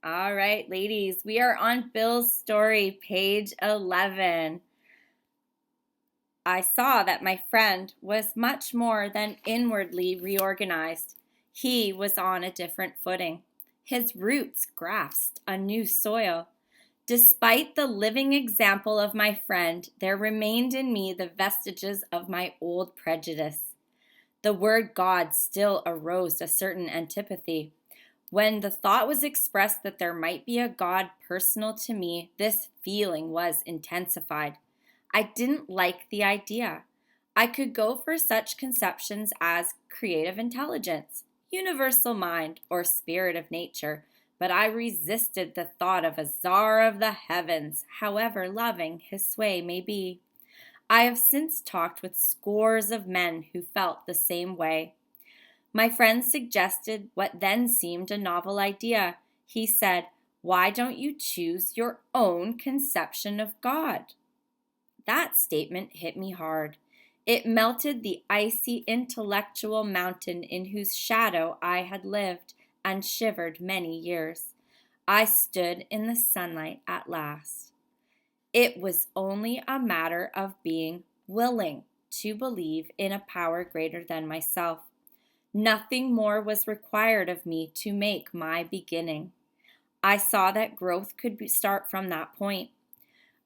All right, ladies, we are on Bill's story, page 11. I saw that my friend was much more than inwardly reorganized. He was on a different footing. His roots grasped a new soil. Despite the living example of my friend, there remained in me the vestiges of my old prejudice. The word God still aroused a certain antipathy. When the thought was expressed that there might be a God personal to me, this feeling was intensified. I didn't like the idea. I could go for such conceptions as creative intelligence, universal mind, or spirit of nature, but I resisted the thought of a czar of the heavens, however loving his sway may be. I have since talked with scores of men who felt the same way. My friend suggested what then seemed a novel idea. He said, "Why don't you choose your own conception of God?" That statement hit me hard. It melted the icy intellectual mountain in whose shadow I had lived and shivered many years. I stood in the sunlight at last. It was only a matter of being willing to believe in a power greater than myself. Nothing more was required of me to make my beginning. I saw that growth could start from that point.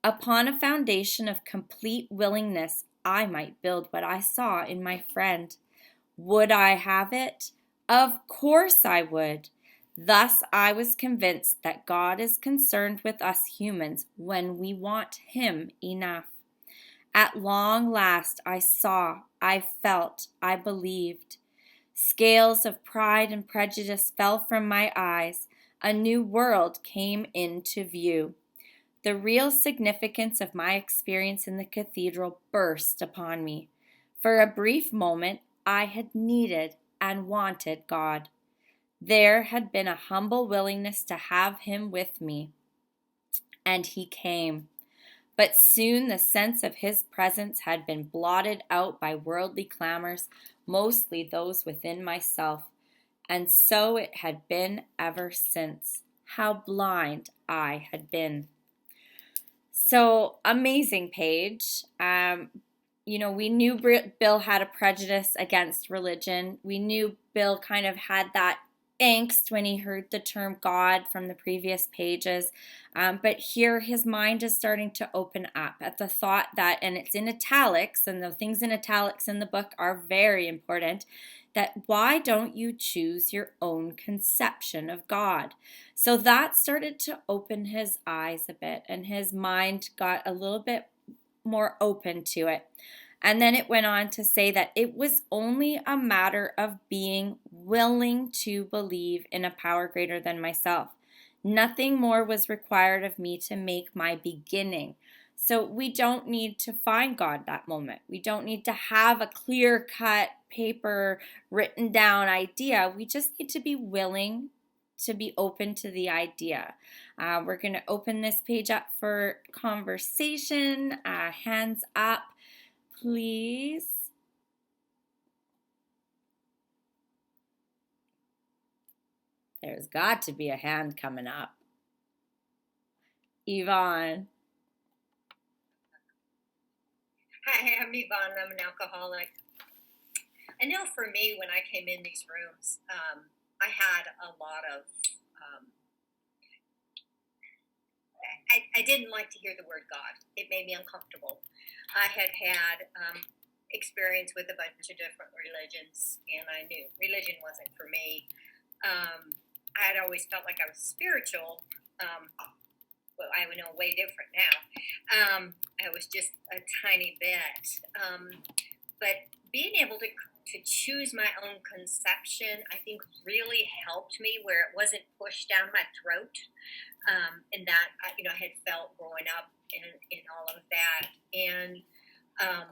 Upon a foundation of complete willingness, I might build what I saw in my friend. Would I have it? Of course I would. Thus, I was convinced that God is concerned with us humans when we want Him enough. At long last, I saw, I felt, I believed. Scales of pride and prejudice fell from my eyes. A new world came into view. The real significance of my experience in the cathedral burst upon me. For a brief moment, I had needed and wanted God. There had been a humble willingness to have Him with me, and He came. But soon the sense of His presence had been blotted out by worldly clamors, mostly those within myself. And so it had been ever since. How blind I had been. So amazing page. We knew Bill had a prejudice against religion. We knew Bill kind of had that angst when he heard the term God from the previous pages. But here his mind is starting to open up at the thought that, and it's in italics, and the things in italics in the book are very important, that why don't you choose your own conception of God? So that started to open his eyes a bit, and his mind got a little bit more open to it. And then it went on to say that it was only a matter of being willing to believe in a power greater than myself. Nothing more was required of me to make my beginning. So we don't need to find God that moment. We don't need to have a clear cut paper written down idea. We just need to be willing to be open to the idea. We're going to open this page up for conversation. Hands up, please. There's got to be a hand coming up. Yvonne. Hi, I'm Yvonne. I'm an alcoholic. I know for me, when I came in these rooms, I had a lot of. I didn't like to hear the word God. It made me uncomfortable. I had experience with a bunch of different religions, and I knew religion wasn't for me. I had always felt like I was spiritual. Well, I would know way different now. I was just a tiny bit. But being able to choose my own conception, I think really helped me where it wasn't pushed down my throat. And that, I had felt growing up in all of that. And um,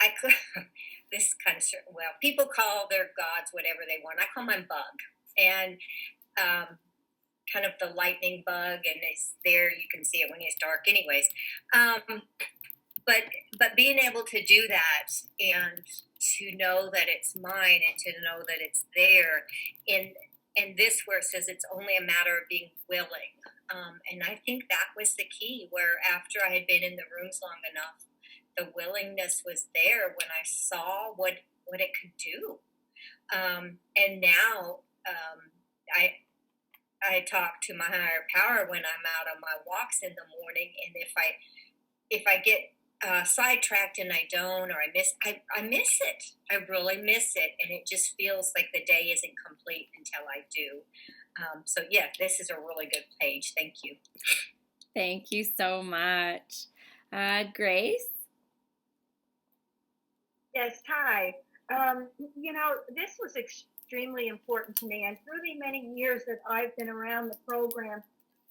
I could, this kind of, well, people call their gods whatever they want. I call mine bug. And kind of the lightning bug, and it's there. You can see it when it's dark, anyways. But being able to do that and to know that it's mine and to know that it's there, and And this where it says it's only a matter of being willing. And I think that was the key, where after I had been in the rooms long enough, the willingness was there when I saw what it could do. And now I I talk to my higher power when I'm out on my walks in the morning, and if I get sidetracked and I don't, or I miss it. I really miss it, and it just feels like the day isn't complete until I do. So yeah, this is a really good page. Thank you. Thank you so much. Grace? Yes, hi. This was extremely important to me, and through the many years that I've been around the program,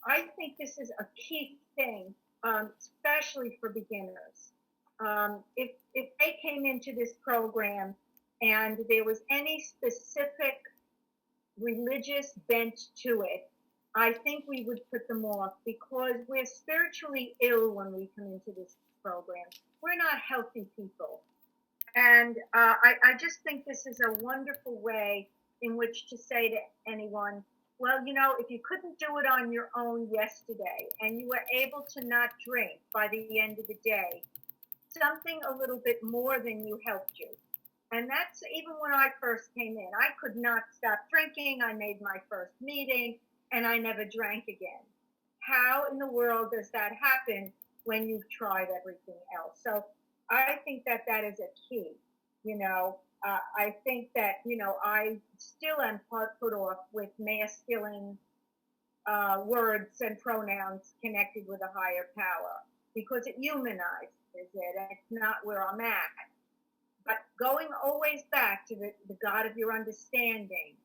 I think this is a key thing, especially for beginners. If they came into this program and there was any specific religious bent to it, I think we would put them off because we're spiritually ill when we come into this program. We're not healthy people. And I just think this is a wonderful way in which to say to anyone, well, if you couldn't do it on your own yesterday and you were able to not drink by the end of the day, something a little bit more than you helped you. And that's even when I first came in. I could not stop drinking. I made my first meeting and I never drank again. How in the world does that happen when you've tried everything else? So I think that that is a key. I think that, I still am put off with masculine words and pronouns connected with a higher power because it humanizes it and it's not where I'm at. But going always back to the God of your understanding,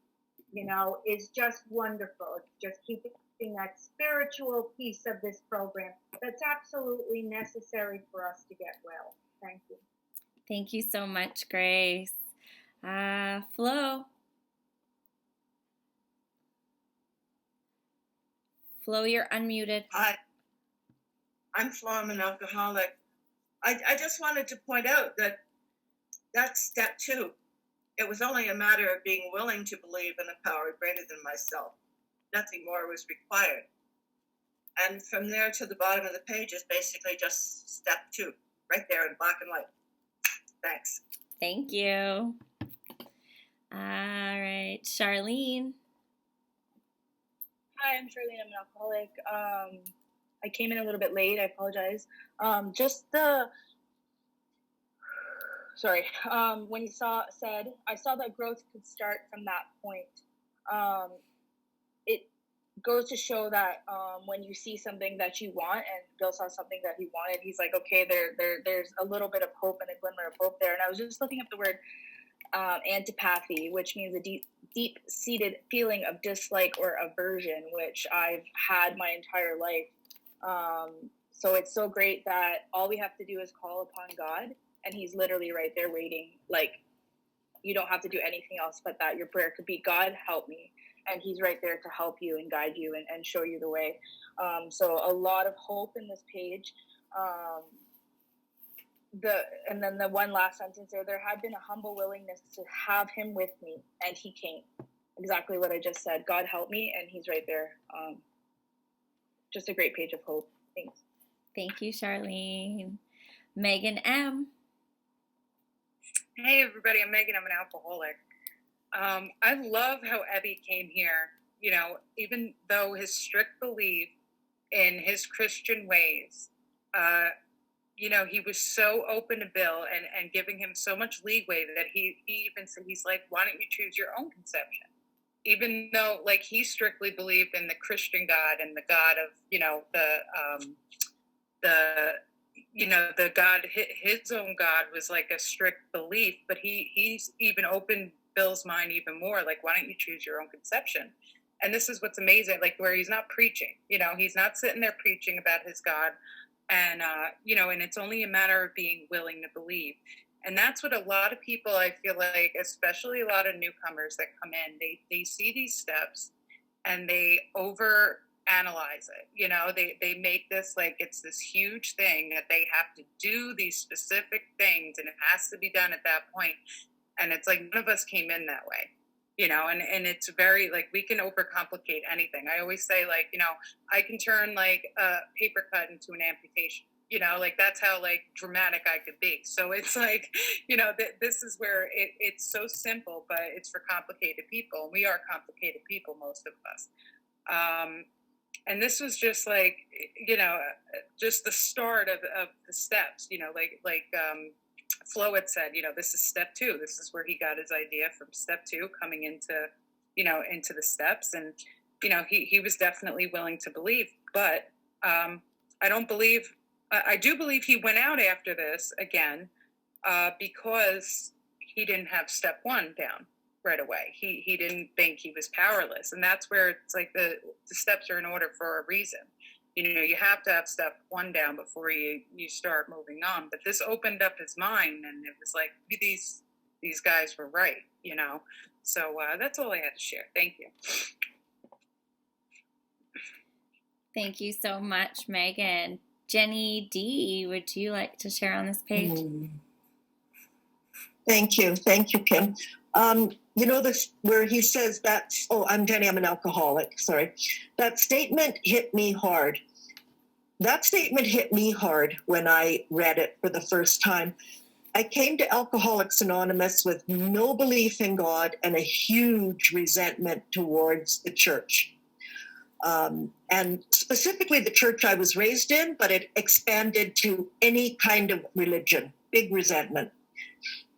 is just wonderful. It's just keeping that spiritual piece of this program that's absolutely necessary for us to get well. Thank you. Thank you so much, Grace. Flo? Flo, you're unmuted. Hi, I'm Flo. I'm an alcoholic. I just wanted to point out that that's step two. It was only a matter of being willing to believe in a power greater than myself. Nothing more was required. And from there to the bottom of the page is basically just step two, right there in black and white. Thanks. Thank you. All right, Charlene. Hi, I'm Charlene. I'm an alcoholic. I came in a little bit late. I apologize. When you said, I saw that growth could start from that point. It goes to show that when you see something that you want, and Bill saw something that he wanted, he's like, okay, there's a little bit of hope and a glimmer of hope there. And I was just looking up the word antipathy, which means a deep-seated feeling of dislike or aversion, which I've had my entire life. So it's so great that all we have to do is call upon God, and he's literally right there waiting. Like, you don't have to do anything else but that. Your prayer could be, God, help me. And he's right there to help you and guide you and show you the way. So a lot of hope in this page. And then the one last sentence there had been a humble willingness to have him with me, and he came. Exactly what I just said. God help me, and he's right there. Just a great page of hope. Thanks. Thank you, Charlene. Megan M. Hey everybody, I'm Megan. I'm an alcoholic. I love how Ebby came here, even though his strict belief in his Christian ways, he was so open to Bill and giving him so much leeway that he even said, he's like, why don't you choose your own conception? Even though, like, he strictly believed in the Christian God and the God of, the God, his own God was like a strict belief, but he's even opened Bill's mind even more. Like, why don't you choose your own conception? And this is what's amazing, like, where he's not preaching, he's not sitting there preaching about his God. And, and it's only a matter of being willing to believe. And that's what a lot of people, I feel like, especially a lot of newcomers that come in, they see these steps and they overanalyze it. They make this like it's this huge thing that they have to do these specific things and it has to be done at that point. And it's like none of us came in that way. and it's very, like, we can overcomplicate anything. I always say, like, I can turn like a paper cut into an amputation, like that's how like dramatic I could be. So it's like, this is where it's so simple, but it's for complicated people. And we are complicated people, most of us. And this was just like, just the start of the steps, like Flo had said, this is step 2. This is where he got his idea from step 2 coming into, into the steps. And, he was definitely willing to believe, but I do believe he went out after this again because he didn't have step 1 down right away. He didn't think he was powerless. And that's where it's like the steps are in order for a reason. You have to have step 1 down before you start moving on. But this opened up his mind, and it was like, these guys were right, So that's all I had to share. Thank you. Thank you so much, Megan. Jenny D, would you like to share on this page? Thank you, Kim. This where he says I'm Jenny, I'm an alcoholic. Sorry. That statement hit me hard. That statement hit me hard when I read it for the first time. I came to Alcoholics Anonymous with no belief in God and a huge resentment towards the church. And specifically the church I was raised in, but it expanded to any kind of religion, big resentment.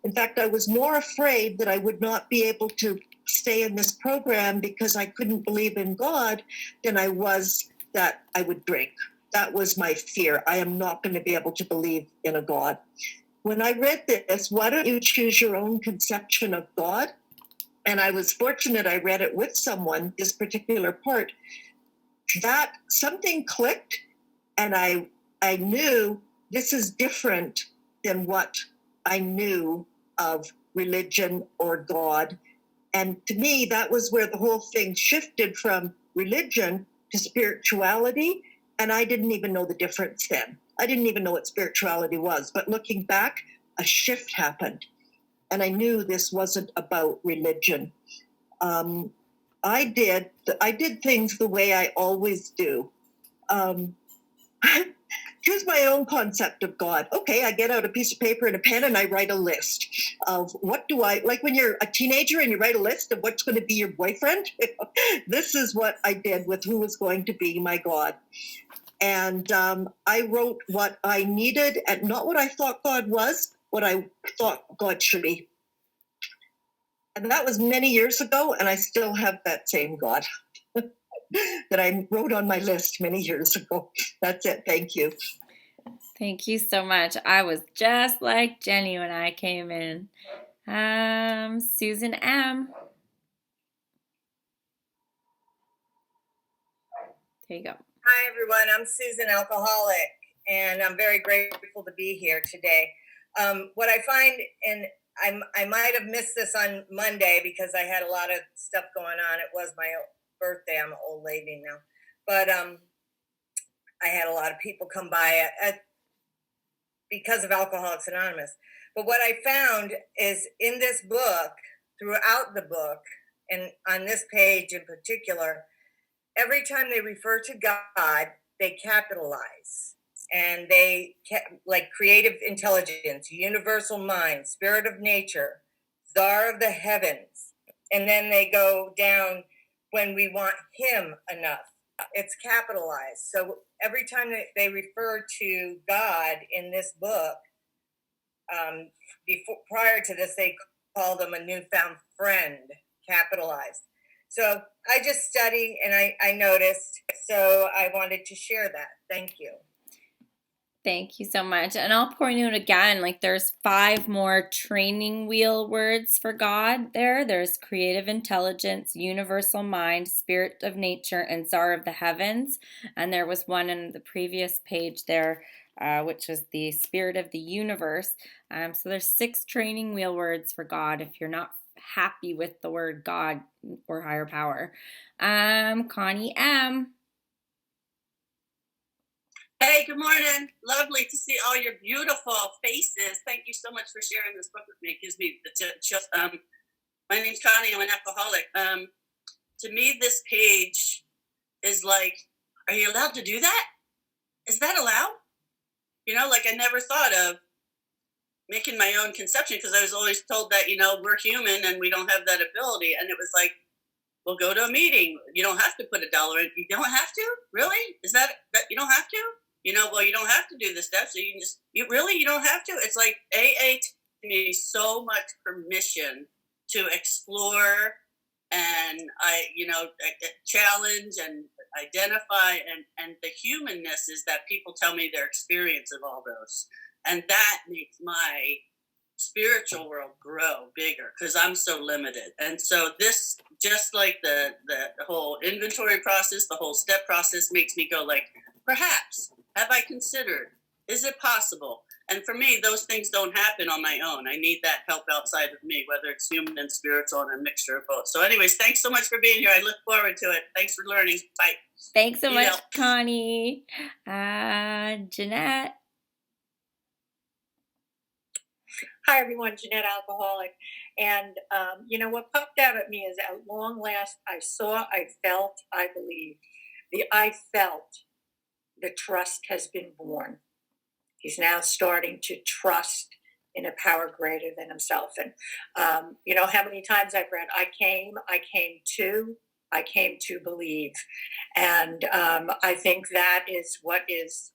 In fact, I was more afraid that I would not be able to stay in this program because I couldn't believe in God than I was that I would drink. That was my fear. I am not going to be able to believe in a God. When I read this, why don't you choose your own conception of God? And I was fortunate I read it with someone, this particular part, that something clicked, and I knew this is different than what I knew of religion or God. And to me, that was where the whole thing shifted from religion to spirituality. And I didn't even know the difference then. I didn't even know what spirituality was. But looking back, a shift happened. And I knew this wasn't about religion. I did things the way I always do. Here's my own concept of God. Okay, I get out a piece of paper and a pen and I write a list of like when you're a teenager and you write a list of what's going to be your boyfriend. This is what I did with who was going to be my God. And I wrote what I needed and not what I thought God was, what I thought God should be. And that was many years ago, and I still have that same God that I wrote on my list many years ago. That's it. Thank you. Thank you so much. I was just like Jenny when I came in. Susan M. There you go. Hi, everyone. I'm Susan, alcoholic, and I'm very grateful to be here today. What I find, and I might have missed this on Monday because I had a lot of stuff going on. It was my birthday. I'm an old lady now. But I had a lot of people come by because of Alcoholics Anonymous. But what I found is in this book, throughout the book, and on this page in particular, every time they refer to God, they capitalize. And they, like creative intelligence, universal mind, spirit of nature, czar of the heavens. And then they go down when we want him enough. It's capitalized. So every time that they refer to God in this book, prior to this, they called him a newfound friend, capitalized. So I just study and I noticed. So I wanted to share that. Thank you. Thank you so much. And I'll point out again, like there's 5 more training wheel words for God there. There's creative intelligence, universal mind, spirit of nature, and czar of the heavens. And there was one in the previous page there, which was the spirit of the universe. So there's 6 training wheel words for God if you're not happy with the word God or higher power. Connie M. Hey, good morning. Lovely to see all your beautiful faces. Thank you so much for sharing this book with me. It gives me My name's Connie. I'm an alcoholic. To me, this page is like, are you allowed to do that? Is that allowed? You know, like I never thought of making my own conception because I was always told that, you know, we're human and we don't have that ability. And it was like, well, go to a meeting. You don't have to put $1 in. You don't have to? Really? Is that you don't have to? You know, well, you don't have to do the steps. So you can just, you don't have to? It's like AA to me so much permission to explore and challenge and identify and the humanness is that people tell me their experience of all those. And that makes my spiritual world grow bigger because I'm so limited. And so this, just like the whole inventory process, the whole step process makes me go like, perhaps, have I considered, is it possible? And for me, those things don't happen on my own. I need that help outside of me, whether it's human and spiritual and a mixture of both. So anyways, thanks so much for being here. I look forward to it. Thanks for learning. Bye. Thanks so much, Connie. Jeanette. Hi, everyone. Jeanette, alcoholic. And what popped out at me is at long last, I saw, I felt, I believed. The I felt, the trust has been born. He's now starting to trust in a power greater than himself. And, how many times I've read, I came to believe. And I think that is what is,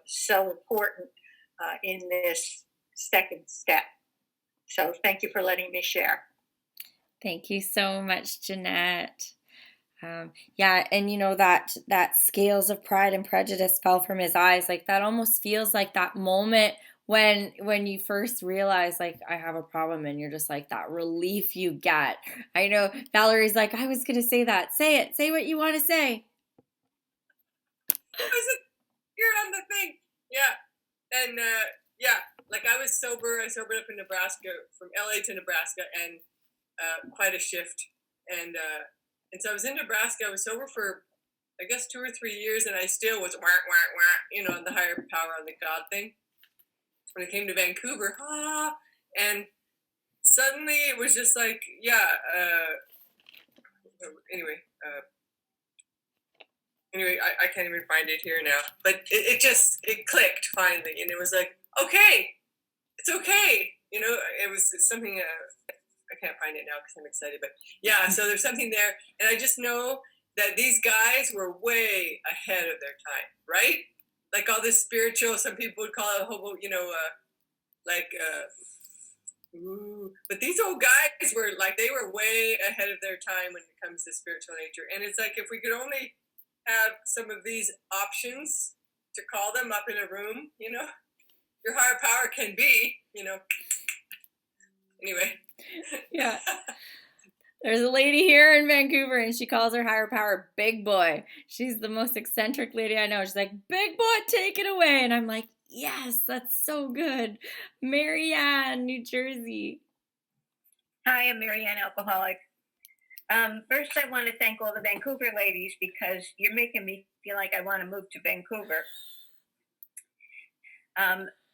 so important in this second step. So thank you for letting me share. Thank you so much, Jeanette. And that scales of pride and prejudice fell from his eyes. Like that almost feels like that moment when you first realize like I have a problem and you're just like that relief you get. I know Valerie's like, I was gonna say that. Say it. Say what you want to say. You're on the thing. Yeah. And like I was sober. I sobered up in Nebraska, from LA to Nebraska, and quite a shift. And so I was in Nebraska. I was sober for, I guess, 2 or 3 years, and I still was on the higher power, on the God thing. When I came to Vancouver, and suddenly it was just like, anyway, I can't even find it here now. But it clicked finally, and it was like, okay, it's okay. It's something. I can't find it now because I'm excited, but so there's something there, and I just know that these guys were way ahead of their time, right? Like all this spiritual, some people would call it hobo, but these old guys were like, they were way ahead of their time when it comes to spiritual nature. And it's like, if we could only have some of these options to call them up in a room, your higher power can be, anyway. Yeah. There's a lady here in Vancouver and she calls her higher power Big Boy. She's the most eccentric lady I know. She's like, Big Boy, take it away. And I'm like, yes, that's so good. Marianne, New Jersey. Hi, I'm Marianne, alcoholic. First, I want to thank all the Vancouver ladies because you're making me feel like I want to move to Vancouver.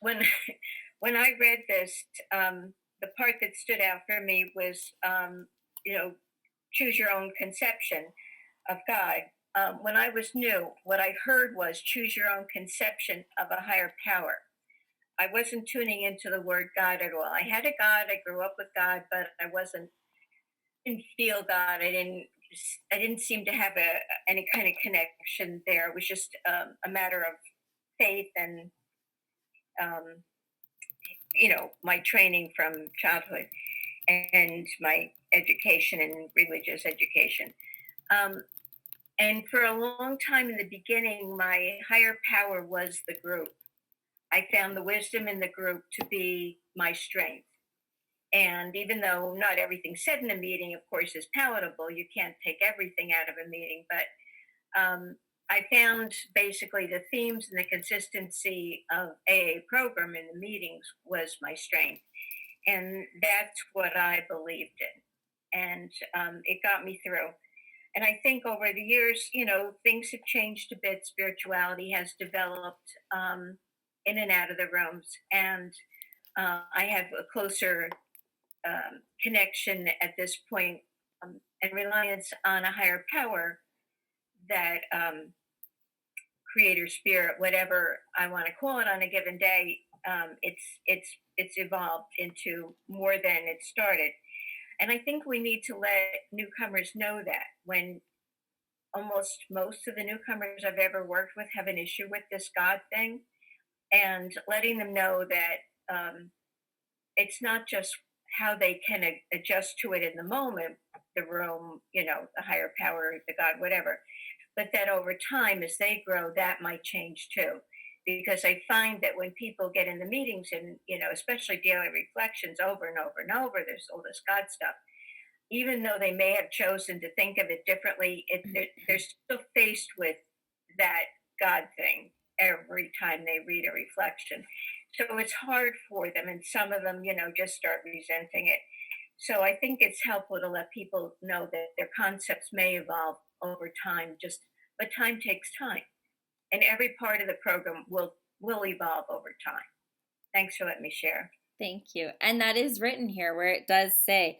When I read this, the part that stood out for me was, choose your own conception of God. When I was new, what I heard was choose your own conception of a higher power. I wasn't tuning into the word God at all. I had a God, I grew up with God, but I didn't feel God. I didn't seem to have any kind of connection there. It was just a matter of faith and, my training from childhood and my education and religious education. And for a long time in the beginning, my higher power was the group. I found the wisdom in the group to be my strength. And even though not everything said in a meeting, of course, is palatable, you can't take everything out of a meeting, but I found basically the themes and the consistency of AA program in the meetings was my strength. And that's what I believed in. And it got me through. And I think over the years, things have changed a bit. Spirituality has developed in and out of the rooms. And I have a closer connection at this point, and reliance on a higher power that creator spirit, whatever I want to call it on a given day, it's evolved into more than it started. And I think we need to let newcomers know that when almost most of the newcomers I've ever worked with have an issue with this God thing, and letting them know that it's not just how they can adjust to it in the moment, the room, the higher power, the God, whatever, but that over time, as they grow, that might change too. Because I find that when people get in the meetings and, especially daily reflections over and over and over, there's all this God stuff. Even though they may have chosen to think of it differently, they're still faced with that God thing every time they read a reflection. So it's hard for them. And some of them, just start resenting it. So I think it's helpful to let people know that their concepts may evolve over time, but time takes time. And every part of the program will evolve over time. Thanks for letting me share. Thank you. And that is written here where it does say,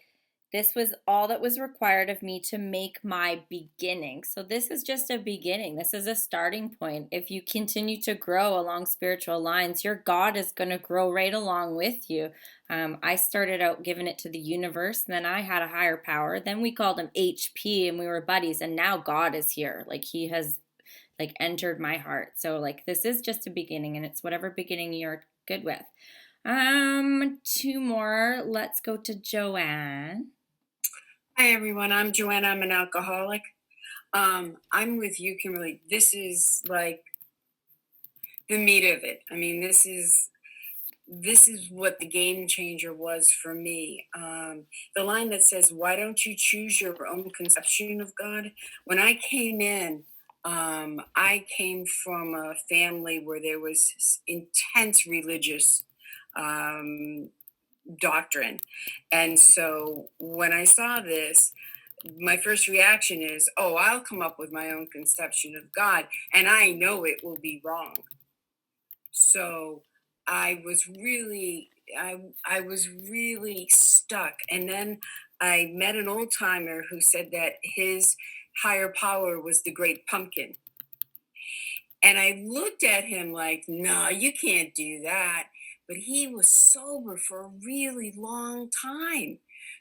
this was all that was required of me to make my beginning. So this is just a beginning. This is a starting point. If you continue to grow along spiritual lines, your God is going to grow right along with you. I started out giving it to the universe, and then I had a higher power. Then we called him HP, and we were buddies. And now God is here. Like, he has entered my heart. So this is just a beginning, and it's whatever beginning you're good with. 2 more. Let's go to Joanne. Hi everyone, I'm Joanna. I'm an alcoholic. I'm with you, Kimberly. This is like the meat of it. I mean, this is what the game changer was for me. The line that says, "Why don't you choose your own conception of God?" When I came in, I came from a family where there was intense religious doctrine. And so when I saw this, my first reaction is, oh, I'll come up with my own conception of God, and I know it will be wrong. So I was really stuck. And then I met an old timer who said that his higher power was the great pumpkin. And I looked at him like, no, you can't do that. But he was sober for a really long time.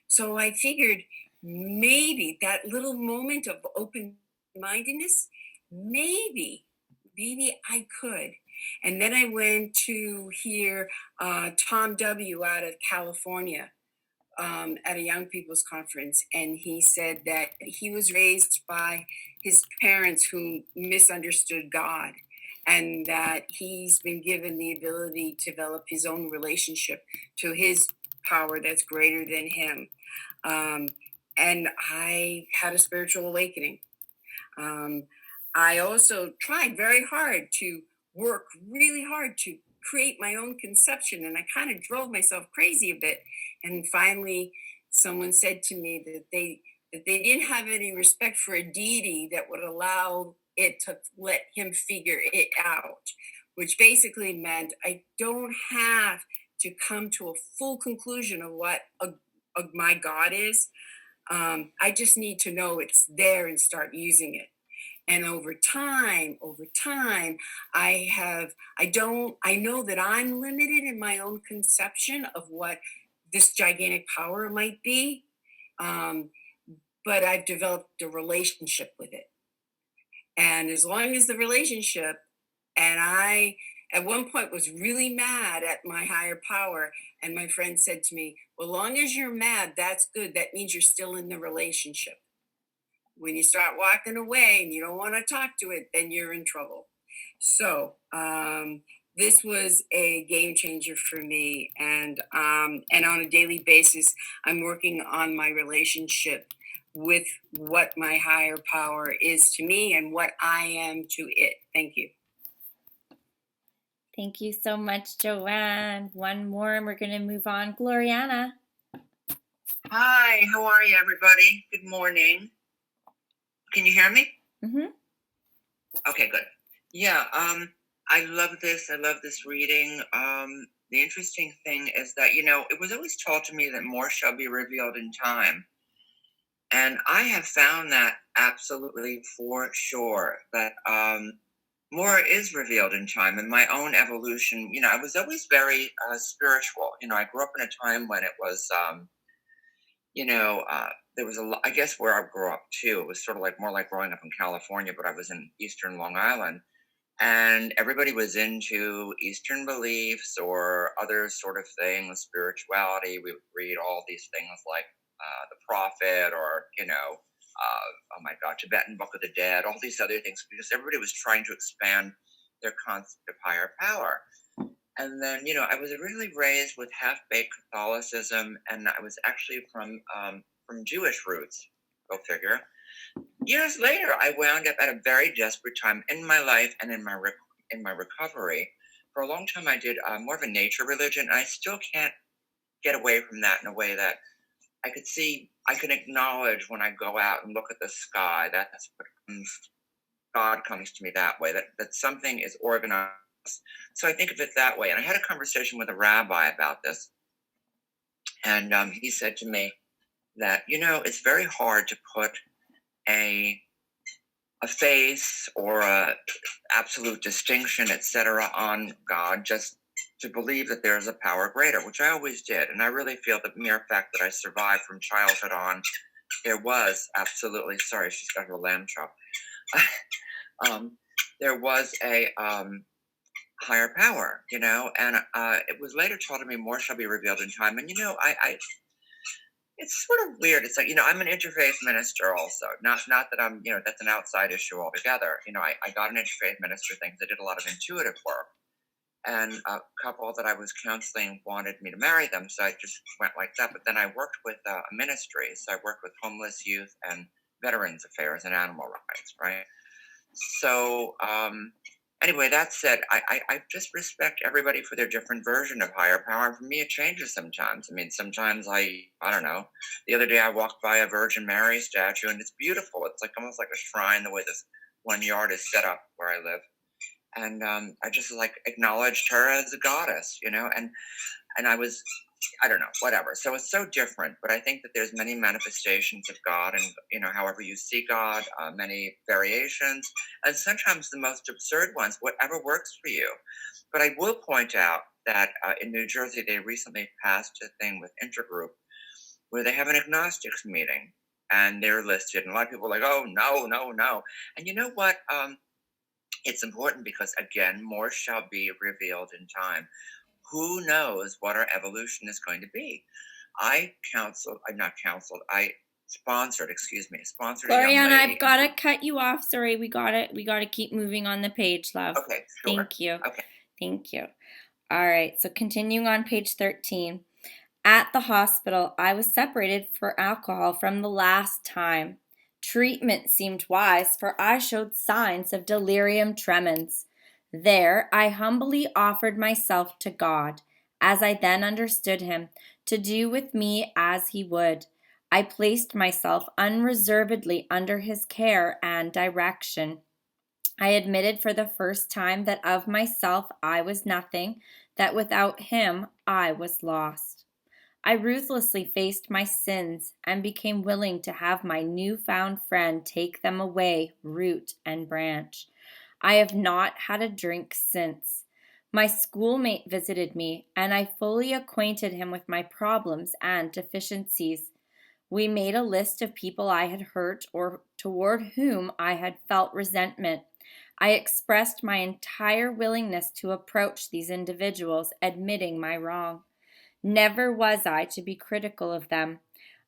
So I figured maybe that little moment of open-mindedness, maybe I could. And then I went to hear Tom W. out of California at a young people's conference. And he said that he was raised by his parents who misunderstood God, and that he's been given the ability to develop his own relationship to his power that's greater than him. And I had a spiritual awakening. I also tried very hard to work really hard to create my own conception, and I kind of drove myself crazy a bit. And finally, someone said to me that they didn't have any respect for a deity that would allow it to let him figure it out, which basically meant I don't have to come to a full conclusion of what my God is. I just need to know it's there and start using it. And over time, I know that I'm limited in my own conception of what this gigantic power might be. But I've developed a relationship with it. And as long as the relationship, and I at one point was really mad at my higher power, and my friend said to me, well, as long as you're mad, that's good. That means you're still in the relationship. When you start walking away and you don't want to talk to it, then you're in trouble. So this was a game changer for me. And on a daily basis, I'm working on my relationship with what my higher power is to me and what I am to it. Thank you. Thank you so much, Joanne. One more and we're going to move on. Gloriana. Hi, how are you, everybody? Good morning. Can you hear me? Mm-hmm. Okay, good. Yeah, I love this. I love this reading. the interesting thing is that, it was always told to me that more shall be revealed in time. And I have found that absolutely for sure that more is revealed in time. In my own evolution, I was always very spiritual. I grew up in a time when it was, there was I guess where I grew up too, it was sort of like more like growing up in California, but I was in Eastern Long Island. And everybody was into Eastern beliefs or other sort of things, spirituality. We would read all these things like the Prophet or, oh my God, Tibetan Book of the Dead, all these other things, because everybody was trying to expand their concept of higher power. And then, I was really raised with half-baked Catholicism, and I was actually from Jewish roots. Go figure. Years later, I wound up at a very desperate time in my life and in my recovery. For a long time, I did more of a nature religion, and I still can't get away from that in a way that I could see. I can acknowledge when I go out and look at the sky. That's what God comes to me that way. That something is organized. So I think of it that way. And I had a conversation with a rabbi about this, and he said to me that it's very hard to put a face or a absolute distinction, etc., on God, just to believe that there is a power greater, which I always did. And I really feel the mere fact that I survived from childhood on, there was absolutely, sorry, she's got her lamb chop. There was a higher power, and it was later told to me more shall be revealed in time. And it's sort of weird. It's like, I'm an interfaith minister also. Not that I'm, that's an outside issue altogether. I got an interfaith minister thing. I did a lot of intuitive work. And a couple that I was counseling wanted me to marry them. So I just went like that. But then I worked with a ministry. So I worked with homeless youth and veterans affairs and animal rights, right? So anyway, that said, I just respect everybody for their different version of higher power. And for me, it changes sometimes. I mean, sometimes I don't know. The other day I walked by a Virgin Mary statue, and it's beautiful. It's like almost like a shrine, the way this one yard is set up where I live. And I just like acknowledged her as a goddess, and I was, I don't know, whatever. So it's so different, but I think that there's many manifestations of God, and however you see God, many variations, and sometimes the most absurd ones, whatever works for you. But I will point out that in New Jersey they recently passed a thing with Intergroup where they have an agnostics meeting, and they're listed, and a lot of people are like, oh no, and you know what? It's important because again, more shall be revealed in time. Who knows what our evolution is going to be? I sponsored Gloriana, a young lady. I've got to cut you off. Sorry, we got to keep moving on the page, love. Okay, sure. Thank you. Okay. Thank you. All right, so continuing on page 13. At the hospital, I was separated for alcohol from the last time. Treatment seemed wise, for I showed signs of delirium tremens. There I humbly offered myself to God, as I then understood him, to do with me as he would. I placed myself unreservedly under his care and direction. I admitted for the first time that of myself I was nothing, that without him I was lost. I ruthlessly faced my sins and became willing to have my newfound friend take them away, root and branch. I have not had a drink since. My schoolmate visited me, and I fully acquainted him with my problems and deficiencies. We made a list of people I had hurt or toward whom I had felt resentment. I expressed my entire willingness to approach these individuals, admitting my wrong. Never was I to be critical of them.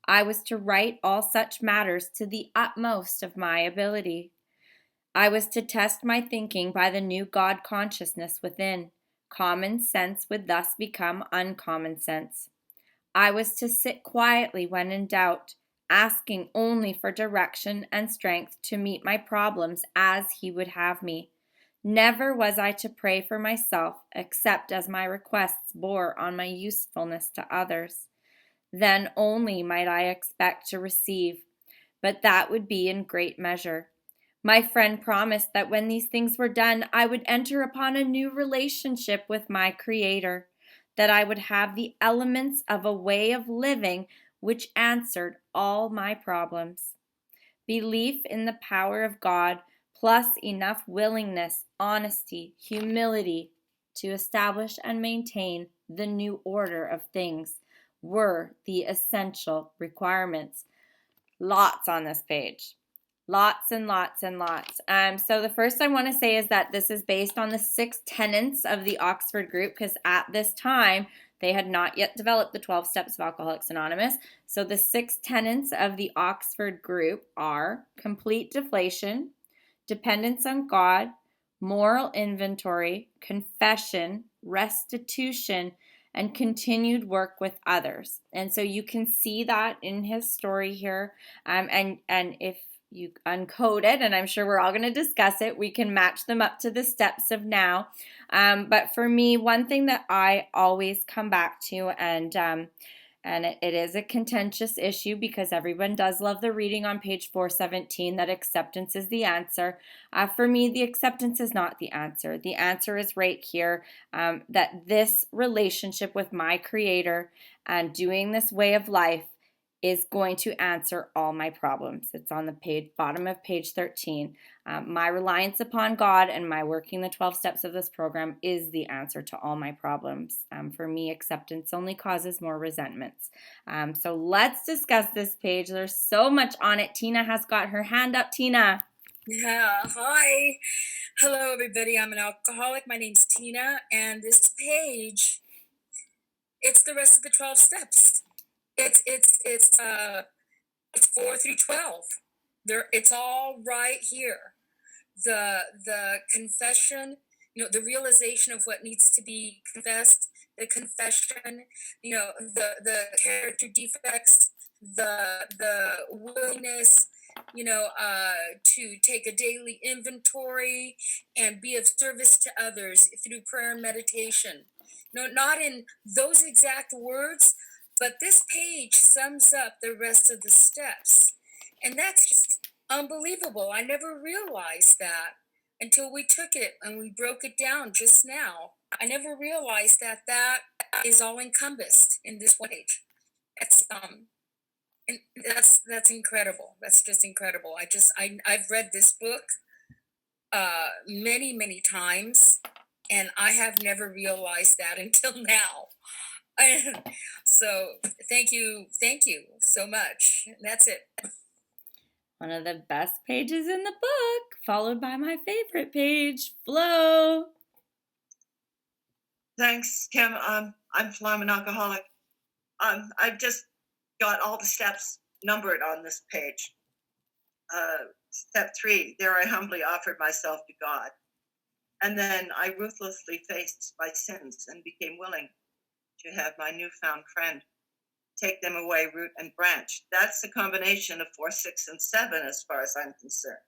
I was to right all such matters to the utmost of my ability. I was to test my thinking by the new God consciousness within. Common sense would thus become uncommon sense. I was to sit quietly when in doubt, asking only for direction and strength to meet my problems as he would have me. Never was I to pray for myself, except as my requests bore on my usefulness to others. Then only might I expect to receive, but that would be in great measure. My friend promised that when these things were done, I would enter upon a new relationship with my Creator. that I would have the elements of a way of living which answered all my problems. Belief in the power of God, plus enough willingness, honesty, humility to establish and maintain the new order of things were the essential requirements. Lots on this page. Lots and lots and lots. So the first I want to say is that this is based on the 6 tenets of the Oxford group, because at this time they had not yet developed the 12 steps of Alcoholics Anonymous. So the 6 tenets of the Oxford group are complete deflation, dependence on God, moral inventory, confession, restitution, and continued work with others. And so you can see that in his story here. And if you uncode it, and I'm sure we're all going to discuss it, we can match them up to the steps of now. But for me, one thing that I always come back to, and it is a contentious issue because everyone does love the reading on page 417 that acceptance is the answer. For me, the acceptance is not the answer. The answer is right here, that this relationship with my Creator and doing this way of life is going to answer all my problems. It's on the bottom of page 13. My reliance upon God and my working the 12 steps of this program is the answer to all my problems. For me, acceptance only causes more resentments. So let's discuss this page. There's so much on it. Tina has got her hand up. Tina. Yeah, hi. Hello, everybody. I'm an alcoholic. My name's Tina, and this page, it's the rest of the 12 steps. It's 4 through 12. It's all right here. The confession, the realization of what needs to be confessed, the confession, the character defects, the willingness, to take a daily inventory and be of service to others through prayer and meditation. No, not in those exact words, but this page sums up the rest of the steps. And that's just unbelievable. I never realized that until we took it and we broke it down just now. I never realized that is all encompassed in this page. And that's incredible. That's just incredible. I've read this book many times, and I have never realized that until now. So thank you so much. That's it. One of the best pages in the book, followed by my favorite page, Flo. Thanks, Kim. I'm Flo. I'm an alcoholic. I've just got all the steps numbered on this page. Step 3, there I humbly offered myself to God. And then I ruthlessly faced my sins and became willing to have my newfound friend take them away root and branch. That's a combination of 4, 6, and 7 as far as I'm concerned.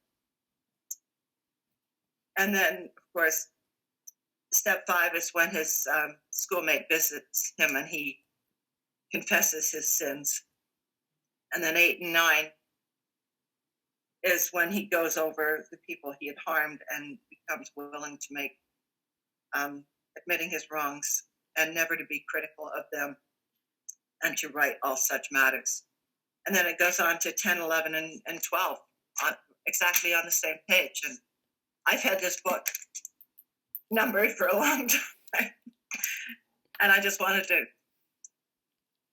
And then, of course, step 5 is when his schoolmate visits him and he confesses his sins. And then 8 and 9 is when he goes over the people he had harmed and becomes willing to make, admitting his wrongs and never to be critical of them and to right all such matters. And then it goes on to 10, 11, and 12, exactly on the same page. And I've had this book numbered for a long time. And I just wanted to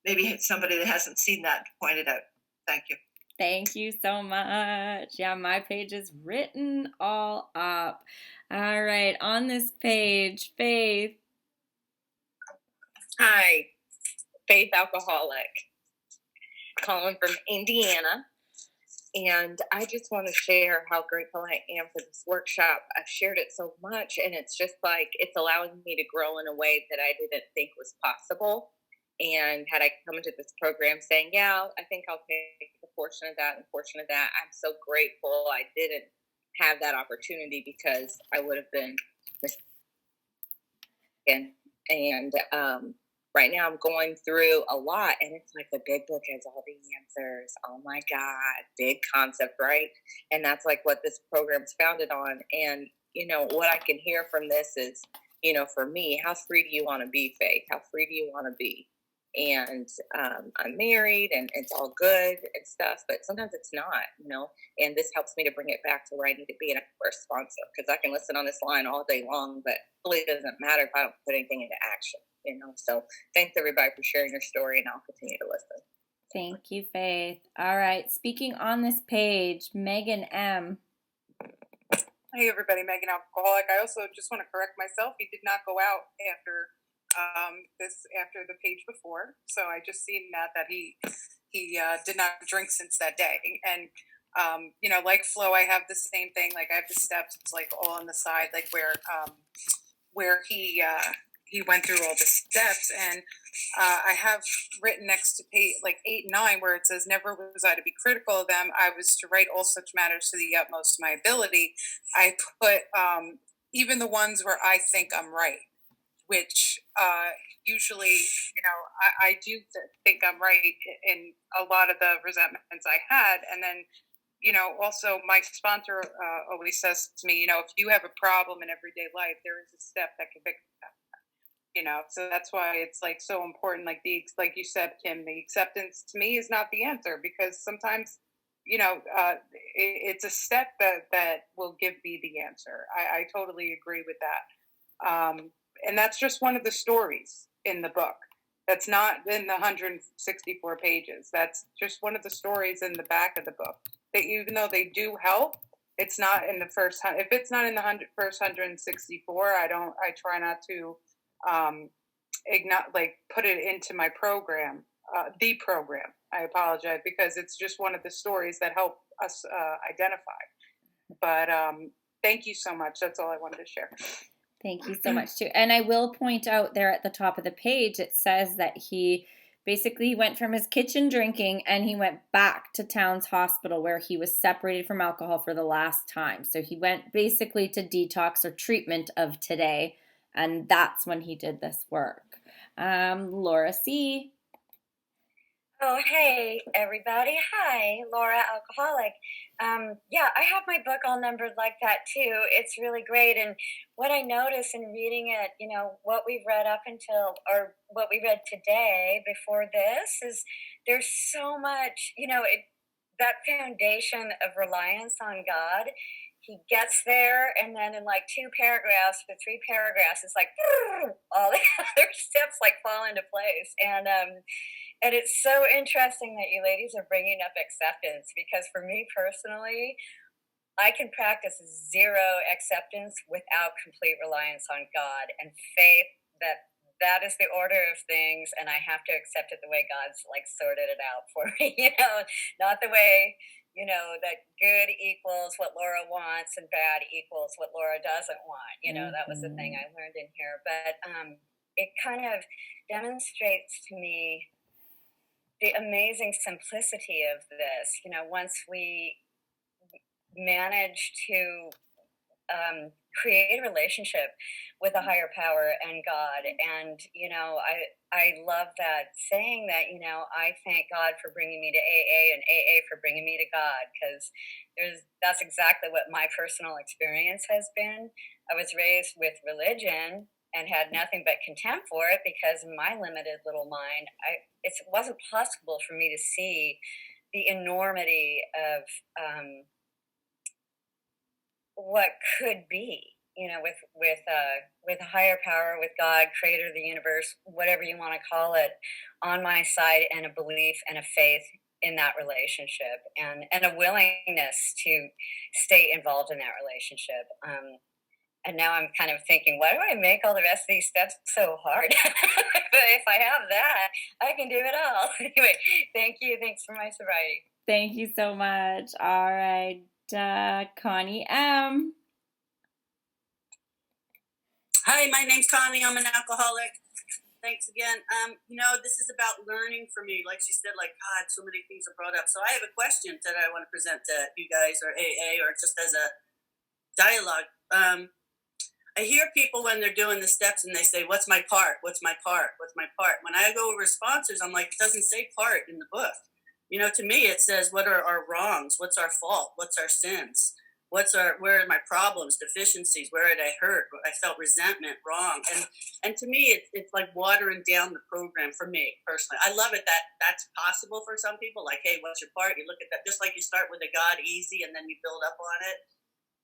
maybe hit somebody that hasn't seen that to point it out. Thank you. Thank you so much. Yeah, my page is written all up. All right, on this page, Faith. Hi, Faith Alcoholic, calling from Indiana. And I just want to share how grateful I am for this workshop. I've shared it so much, and it's just like it's allowing me to grow in a way that I didn't think was possible. And had I come into this program saying, yeah, I think I'll take a portion of that and a portion of that, I'm so grateful I didn't have that opportunity because I would have been mistaken. And right now I'm going through a lot, and it's like the big book has all the answers. Oh my God, big concept, right? And that's like what this program's founded on. And, what I can hear from this is for me, how free do you want to be, Faith? How free do you want to be? And I'm married and it's all good and stuff, but sometimes it's not, and this helps me to bring it back to where I need to be. And I for a sponsor, because I can listen on this line all day long, but really it doesn't matter if I don't put anything into action, So thanks everybody for sharing your story, and I'll continue to listen. Thank you, Faith. All right, speaking on this page, Megan M. Hey everybody, Megan Alcoholic. I also just want to correct myself. He did not go out after after the page before. So I just seen that he did not drink since that day. And like Flo, I have the same thing. Like I have the steps, it's like all on the side, like where he went through all the steps. And I have written next to page like 8 and 9 where it says, never was I to be critical of them. I was to write all such matters to the utmost of my ability. I put even the ones where I think I'm right, which usually, I do think I'm right in a lot of the resentments I had. And then, also my sponsor always says to me, if you have a problem in everyday life, there is a step that can fix that. So that's why it's like so important. Like like you said, Kim, the acceptance to me is not the answer, because sometimes, it's a step that will give me the answer. I totally agree with that. And that's just one of the stories in the book. That's not in the 164 pages. That's just one of the stories in the back of the book. That even though they do help, it's not in the first. If it's not in the first 164, I try not to put it into my program, the program. I apologize, because it's just one of the stories that help us identify. But thank you so much. That's all I wanted to share. Thank you so much, too. And I will point out there at the top of the page, it says that he basically went from his kitchen drinking and he went back to Towns Hospital, where he was separated from alcohol for the last time. So he went basically to detox or treatment of today, and that's when he did this work. Laura C. Oh, hey, everybody. Hi, Laura, Alcoholic. Yeah, I have my book all numbered like that, too. It's really great. And what I notice in reading it, what we've read up until, or what we read today before this, is there's so much, that foundation of reliance on God. He gets there, and then in like 2 paragraphs to 3 paragraphs, it's like all the other steps like fall into place. And it's so interesting that you ladies are bringing up acceptance, because for me personally, I can practice zero acceptance without complete reliance on God and faith that is the order of things, and I have to accept it the way God's like sorted it out for me, not the way, that good equals what Laura wants and bad equals what Laura doesn't want. That was the thing I learned in here. But it kind of demonstrates to me the amazing simplicity of this. Once we manage to create a relationship with a higher power and God. And, I love that saying that, I thank God for bringing me to AA and AA for bringing me to God, because that's exactly what my personal experience has been. I was raised with religion and had nothing but contempt for it, because in my limited little mind, it wasn't possible for me to see the enormity of what could be, with a higher power, with God, creator of the universe, whatever you want to call it, on my side, and a belief and a faith in that relationship, and a willingness to stay involved in that relationship. And now I'm kind of thinking, why do I make all the rest of these steps so hard? But if I have that, I can do it all. Anyway, thank you. Thanks for my sobriety. Thank you so much. All right, Connie M. Hi, my name's Connie. I'm an alcoholic. Thanks again. This is about learning for me. Like she said, like, God, so many things are brought up. So I have a question that I want to present to you guys, or AA, or just as a dialogue. I hear people when they're doing the steps and they say, what's my part? What's my part? What's my part? When I go over sponsors, I'm like, it doesn't say part in the book. To me, it says, what are our wrongs? What's our fault? What's our sins? where are my problems, deficiencies, where did I hurt? I felt resentment, wrong. And to me, it's like watering down the program for me personally. I love it that that's possible for some people. Like, hey, what's your part? You look at that, just like you start with a God easy and then you build up on it.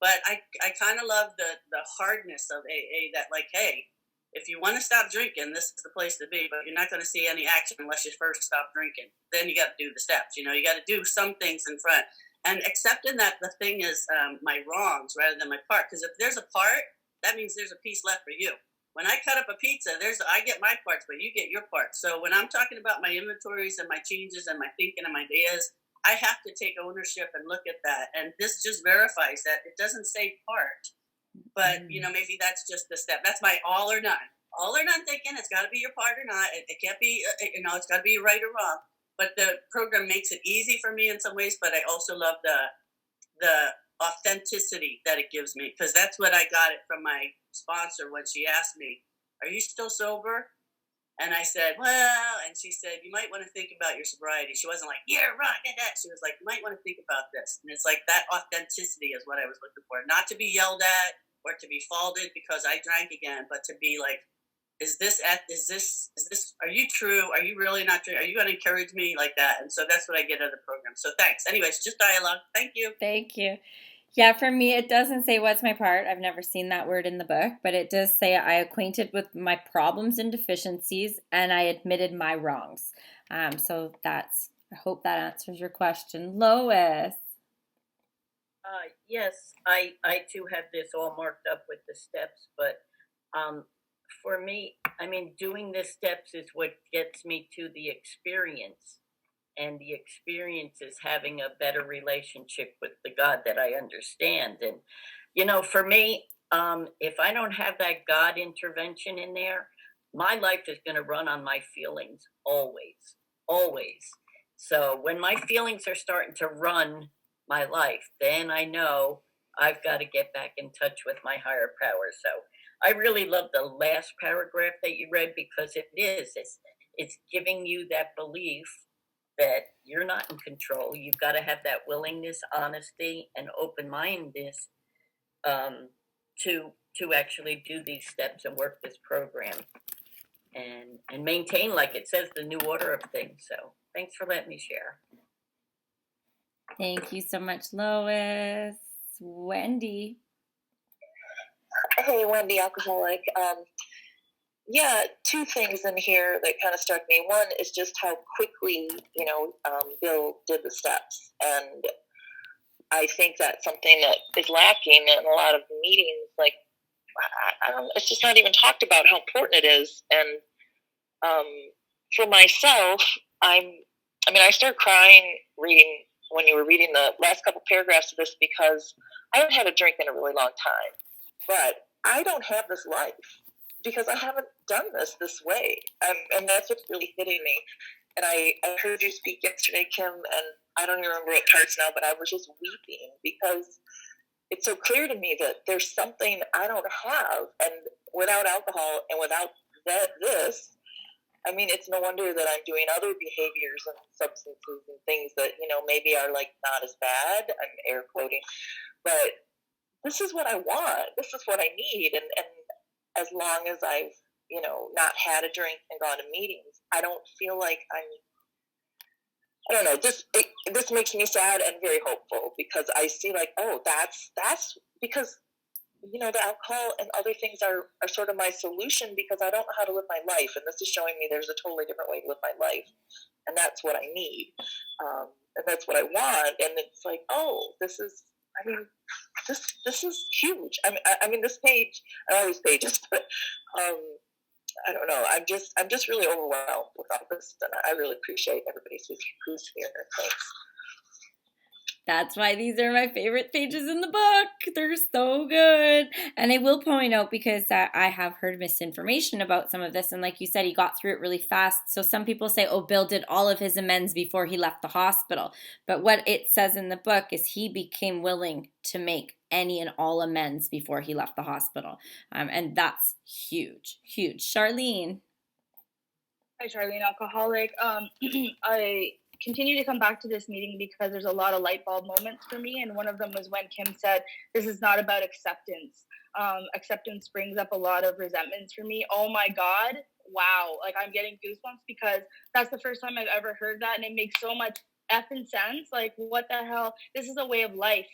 But I kind of love the hardness of AA that, like, hey, if you want to stop drinking, this is the place to be, but you're not going to see any action unless you first stop drinking. Then you got to do the steps. You got to do some things in front. And accepting that the thing is my wrongs rather than my part. Because if there's a part, that means there's a piece left for you. When I cut up a pizza, I get my parts, but you get your parts. So when I'm talking about my inventories and my changes and my thinking and my ideas, I have to take ownership and look at that. And this just verifies that it doesn't say part. But, maybe that's just the step. That's my all or none. All or none thinking. It's got to be your part or not. It can't be, it's got to be right or wrong. But the program makes it easy for me in some ways. But I also love the authenticity that it gives me. Because that's what I got it from my sponsor when she asked me, are you still sober? And I said, well, and she said, you might want to think about your sobriety. She wasn't like, yeah, right, that. She was like, you might want to think about this. And it's like that authenticity is what I was looking for. Not to be yelled at or to be faulted because I drank again, but to be like, is this, are you true? Are you really not true? Are you going to encourage me like that? And so that's what I get out of the program. So thanks. Anyways, just dialogue. Thank you. Thank you. Yeah, for me, it doesn't say what's my part. I've never seen that word in the book, but it does say I acquainted with my problems and deficiencies, and I admitted my wrongs. So I hope that answers your question. Lois. Yes, I too have this all marked up with the steps, but for me, doing the steps is what gets me to the experience. And the experience is having a better relationship with the God that I understand. And, for me, if I don't have that God intervention in there, my life is going to run on my feelings always, always. So when my feelings are starting to run my life, then I know I've got to get back in touch with my higher power. So I really love the last paragraph that you read because it's giving you that belief that you're not in control. You've got to have that willingness, honesty, and open-mindedness to actually do these steps and work this program and maintain, like it says, the new order of things. So thanks for letting me share. Thank you so much, Lois. Wendy. Hey, Wendy, alcoholic. Yeah, two things in here that kind of struck me. One is just how quickly, Bill did the steps. And I think that's something that is lacking in a lot of meetings. Like, I don't, it's just not even talked about how important it is. And for myself, I started crying when you were reading the last couple paragraphs of this because I haven't had a drink in a really long time. But I don't have this life because I haven't done this way. And that's what's really hitting me. And I heard you speak yesterday, Kim, and I don't even remember what parts now, but I was just weeping because it's so clear to me that there's something I don't have. And without alcohol and without this, it's no wonder that I'm doing other behaviors and substances and things that, maybe are like not as bad. I'm air quoting. But this is what I want. This is what I need. And as long as I've, not had a drink and gone to meetings, I don't feel like I don't know, this makes me sad and very hopeful because I see like, oh, that's because, the alcohol and other things are sort of my solution because I don't know how to live my life. And this is showing me there's a totally different way to live my life. And that's what I need. And that's what I want. And it's like, oh, this is huge. This page, I always pages, but I don't know. I'm just really overwhelmed with all this, and I really appreciate everybody who's here. Thanks. That's why these are my favorite pages in the book. They're so good. And I will point out, because I have heard misinformation about some of this, and like you said, he got through it really fast. So some people say, oh, Bill did all of his amends before he left the hospital. But what it says in the book is he became willing to make any and all amends before he left the hospital. And that's huge, huge. Charlene. Hi, Charlene, alcoholic. continue to come back to this meeting because there's a lot of light bulb moments for me. And one of them was when Kim said, this is not about acceptance. Acceptance brings up a lot of resentments for me. Oh my God. Wow. Like, I'm getting goosebumps because that's the first time I've ever heard that. And it makes so much effing sense. Like, what the hell? This is a way of life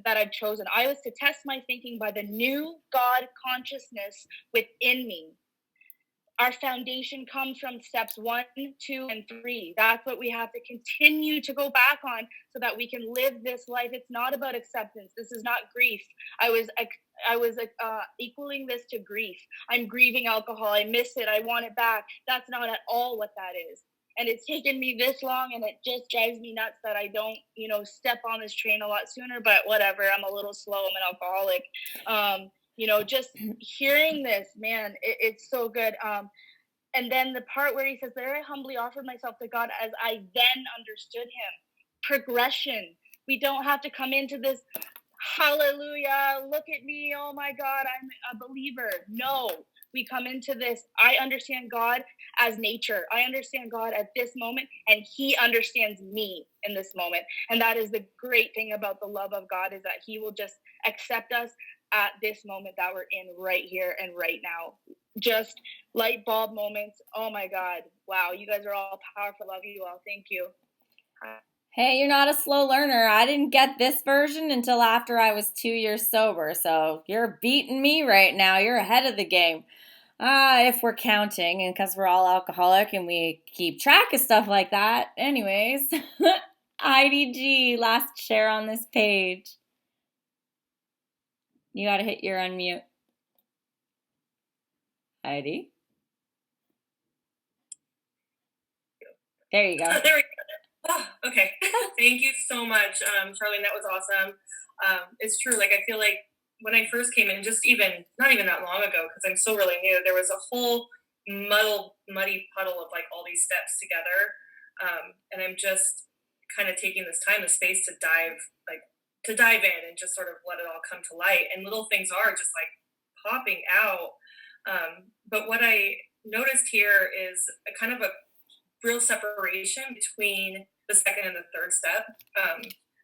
that I've chosen. I was to test my thinking by the new God consciousness within me. Our foundation comes from steps 1, 2, and 3. That's what we have to continue to go back on so that we can live this life. It's not about acceptance. This is not grief. I was equaling this to grief. I'm grieving alcohol. I miss it. I want it back. That's not at all what that is. And it's taken me this long, and it just drives me nuts that I don't, step on this train a lot sooner. But whatever. I'm a little slow. I'm an alcoholic. Just hearing this, man, it's so good. And then the part where he says, there I humbly offered myself to God as I then understood him. Progression. We don't have to come into this, hallelujah, look at me, oh my God, I'm a believer. No, we come into this, I understand God as nature. I understand God at this moment, and he understands me in this moment. And that is the great thing about the love of God, is that he will just accept us at this moment that we're in right here and right now. Just light bulb moments. Oh my God. Wow. You guys are all powerful. Love you all. Thank you. Hey, you're not a slow learner. I didn't get this version until after I was 2 years sober. So you're beating me right now. You're ahead of the game. If we're counting, and because we're all alcoholic and we keep track of stuff like that. Anyways, IDG, last share on this page. You got to hit your unmute. Heidi? There you go. There we go. Oh, okay. Thank you so much, Charlene. That was awesome. It's true. Like, I feel like when I first came in, not even that long ago, because I'm still really new, there was a whole muddy puddle of like all these steps together. And I'm just kind of taking this time, the space to dive in and just sort of let it all come to light. And little things are just like popping out. But what I noticed here is a kind of a real separation between the second and the third step.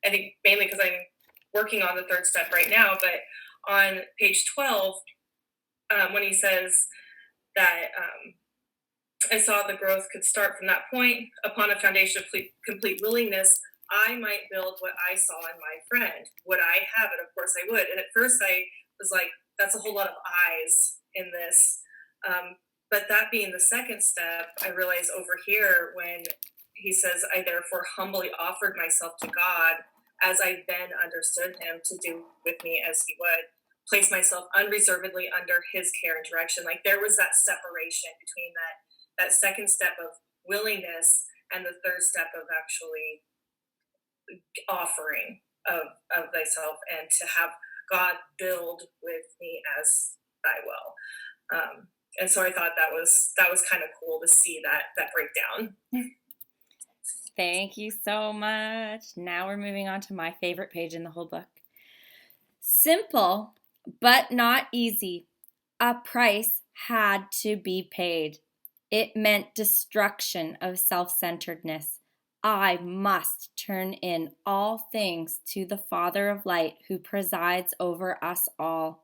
I think mainly because I'm working on the third step right now, but on page 12, when he says that I saw the growth could start from that point upon a foundation of complete willingness, I might build what I saw in my friend. Would I have it? Of course I would. And at first I was like, that's a whole lot of eyes in this. But that being the second step, I realize over here when he says, I therefore humbly offered myself to God as I then understood him to do with me as he would, place myself unreservedly under his care and direction. Like, there was that separation between that second step of willingness and the third step of actually offering of thyself, and to have God build with me as thy will. And so I thought that was kind of cool to see that breakdown. Thank you so much. Now we're moving on to my favorite page in the whole book. Simple, but not easy. A price had to be paid. It meant destruction of self-centeredness. I must turn in all things to the Father of Light who presides over us all.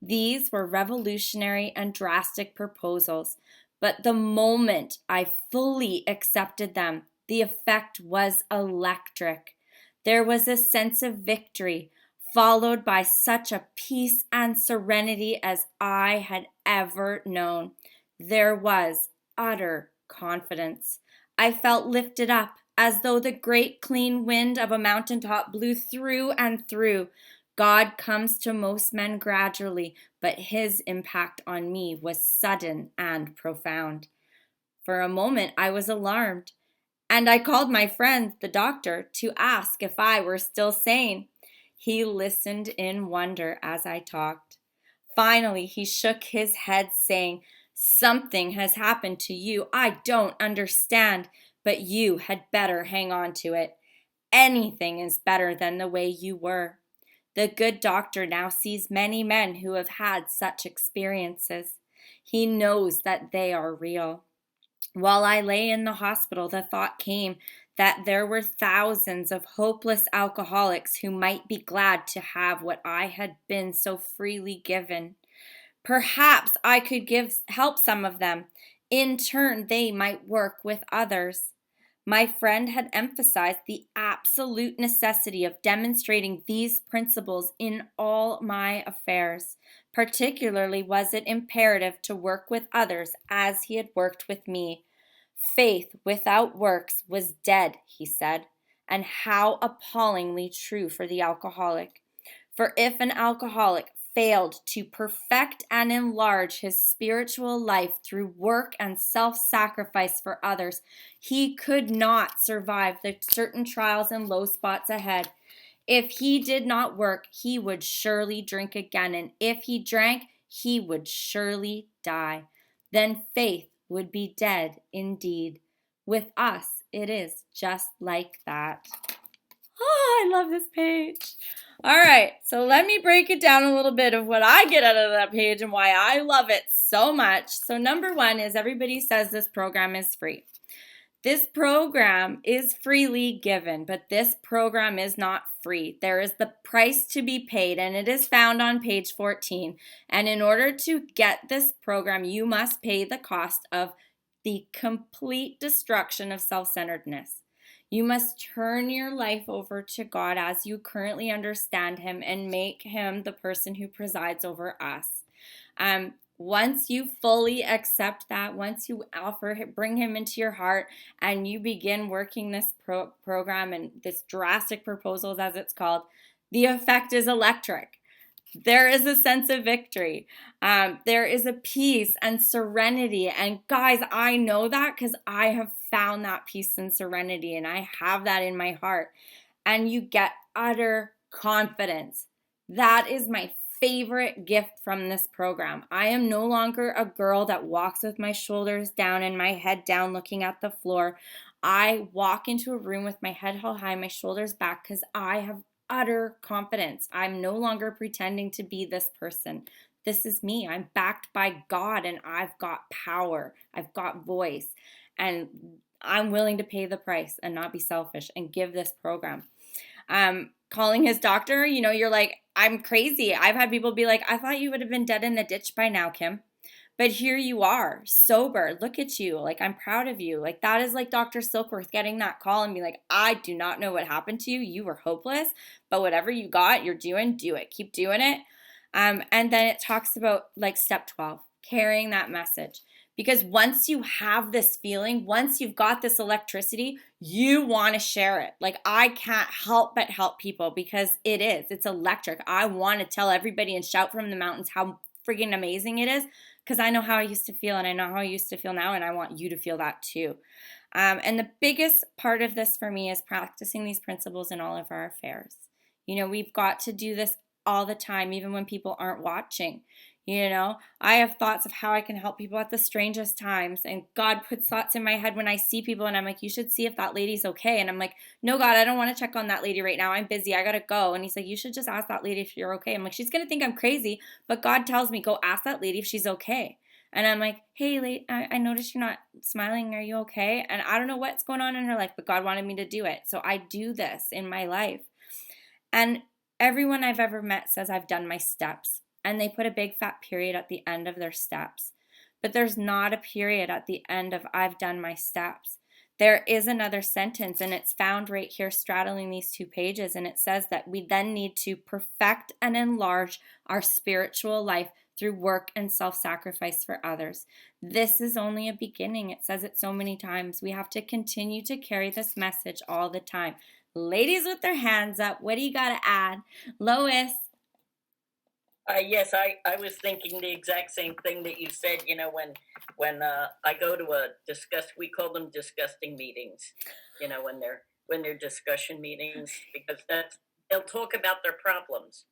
These were revolutionary and drastic proposals, but the moment I fully accepted them, the effect was electric. There was a sense of victory, followed by such a peace and serenity as I had ever known. There was utter confidence. I felt lifted up as though the great clean wind of a mountaintop blew through and through. God comes to most men gradually, but his impact on me was sudden and profound. For a moment, I was alarmed, and I called my friend, the doctor, to ask if I were still sane. He listened in wonder as I talked. Finally, he shook his head, saying, "Something has happened to you. I don't understand, but you had better hang on to it. Anything is better than the way you were." The good doctor now sees many men who have had such experiences. He knows that they are real. While I lay in the hospital, the thought came that there were thousands of hopeless alcoholics who might be glad to have what I had been so freely given. Perhaps I could help some of them. In turn, they might work with others. My friend had emphasized the absolute necessity of demonstrating these principles in all my affairs. Particularly was it imperative to work with others as he had worked with me. Faith without works was dead, he said, and how appallingly true for the alcoholic. For if an alcoholic failed to perfect and enlarge his spiritual life through work and self-sacrifice for others, he could not survive the certain trials and low spots ahead. If he did not work, he would surely drink again, and if he drank, he would surely die. Then faith would be dead indeed. With us, it is just like that. Oh, I love this page. All right, so let me break it down a little bit of what I get out of that page and why I love it so much. So number one is everybody says this program is free. This program is freely given, but this program is not free. There is the price to be paid, and it is found on page 14. And in order to get this program, you must pay the cost of the complete destruction of self-centeredness. You must turn your life over to God as you currently understand Him and make Him the person who presides over us. Once you fully accept that, once you bring Him into your heart and you begin working this program and this drastic proposals as it's called, the effect is electric. There is a sense of victory. There is a peace and serenity. And guys, I know that because I have found that peace and serenity, and I have that in my heart. And you get utter confidence. That is my favorite gift from this program. I am no longer a girl that walks with my shoulders down and my head down looking at the floor. I walk into a room with my head held high, my shoulders back, because I have utter confidence. I'm no longer pretending to be this person. This is me. I'm backed by God, and I've got power. I've got voice, and I'm willing to pay the price and not be selfish and give this program. Calling his doctor, you're like, I'm crazy. I've had people be like, I thought you would have been dead in the ditch by now, Kim. But here you are, sober. Look at you. Like, I'm proud of you. Like, that is like Dr. Silkworth getting that call and be like, I do not know what happened to you. You were hopeless, but whatever you got, you're doing, do it. Keep doing it. And then it talks about like step 12, carrying that message. Because once you have this feeling, once you've got this electricity, you want to share it. Like, I can't help but help people because it's electric. I want to tell everybody and shout from the mountains how freaking amazing it is. Because I know how I used to feel, and I know how I used to feel now, and I want you to feel that too. And the biggest part of this for me is practicing these principles in all of our affairs. We've got to do this all the time, even when people aren't watching. I have thoughts of how I can help people at the strangest times, and God puts thoughts in my head when I see people, and I'm like, you should see if that lady's okay. And I'm like, no, God, I don't want to check on that lady right now. I'm busy. I got to go. And He's like, you should just ask that lady if you're okay. I'm like, she's going to think I'm crazy, but God tells me, go ask that lady if she's okay. And I'm like, hey, lady, I noticed you're not smiling. Are you okay? And I don't know what's going on in her life, but God wanted me to do it. So I do this in my life. And everyone I've ever met says I've done my steps. And they put a big fat period at the end of their steps. But there's not a period at the end of I've done my steps. There is another sentence, and it's found right here straddling these two pages, and it says that we then need to perfect and enlarge our spiritual life through work and self-sacrifice for others. This is only a beginning. It says it so many times. We have to continue to carry this message all the time. Ladies with their hands up, what do you got to add? Lois? Yes, I was thinking the exact same thing that you said. When I go to we call them disgusting meetings. When they're discussion meetings, because they'll talk about their problems,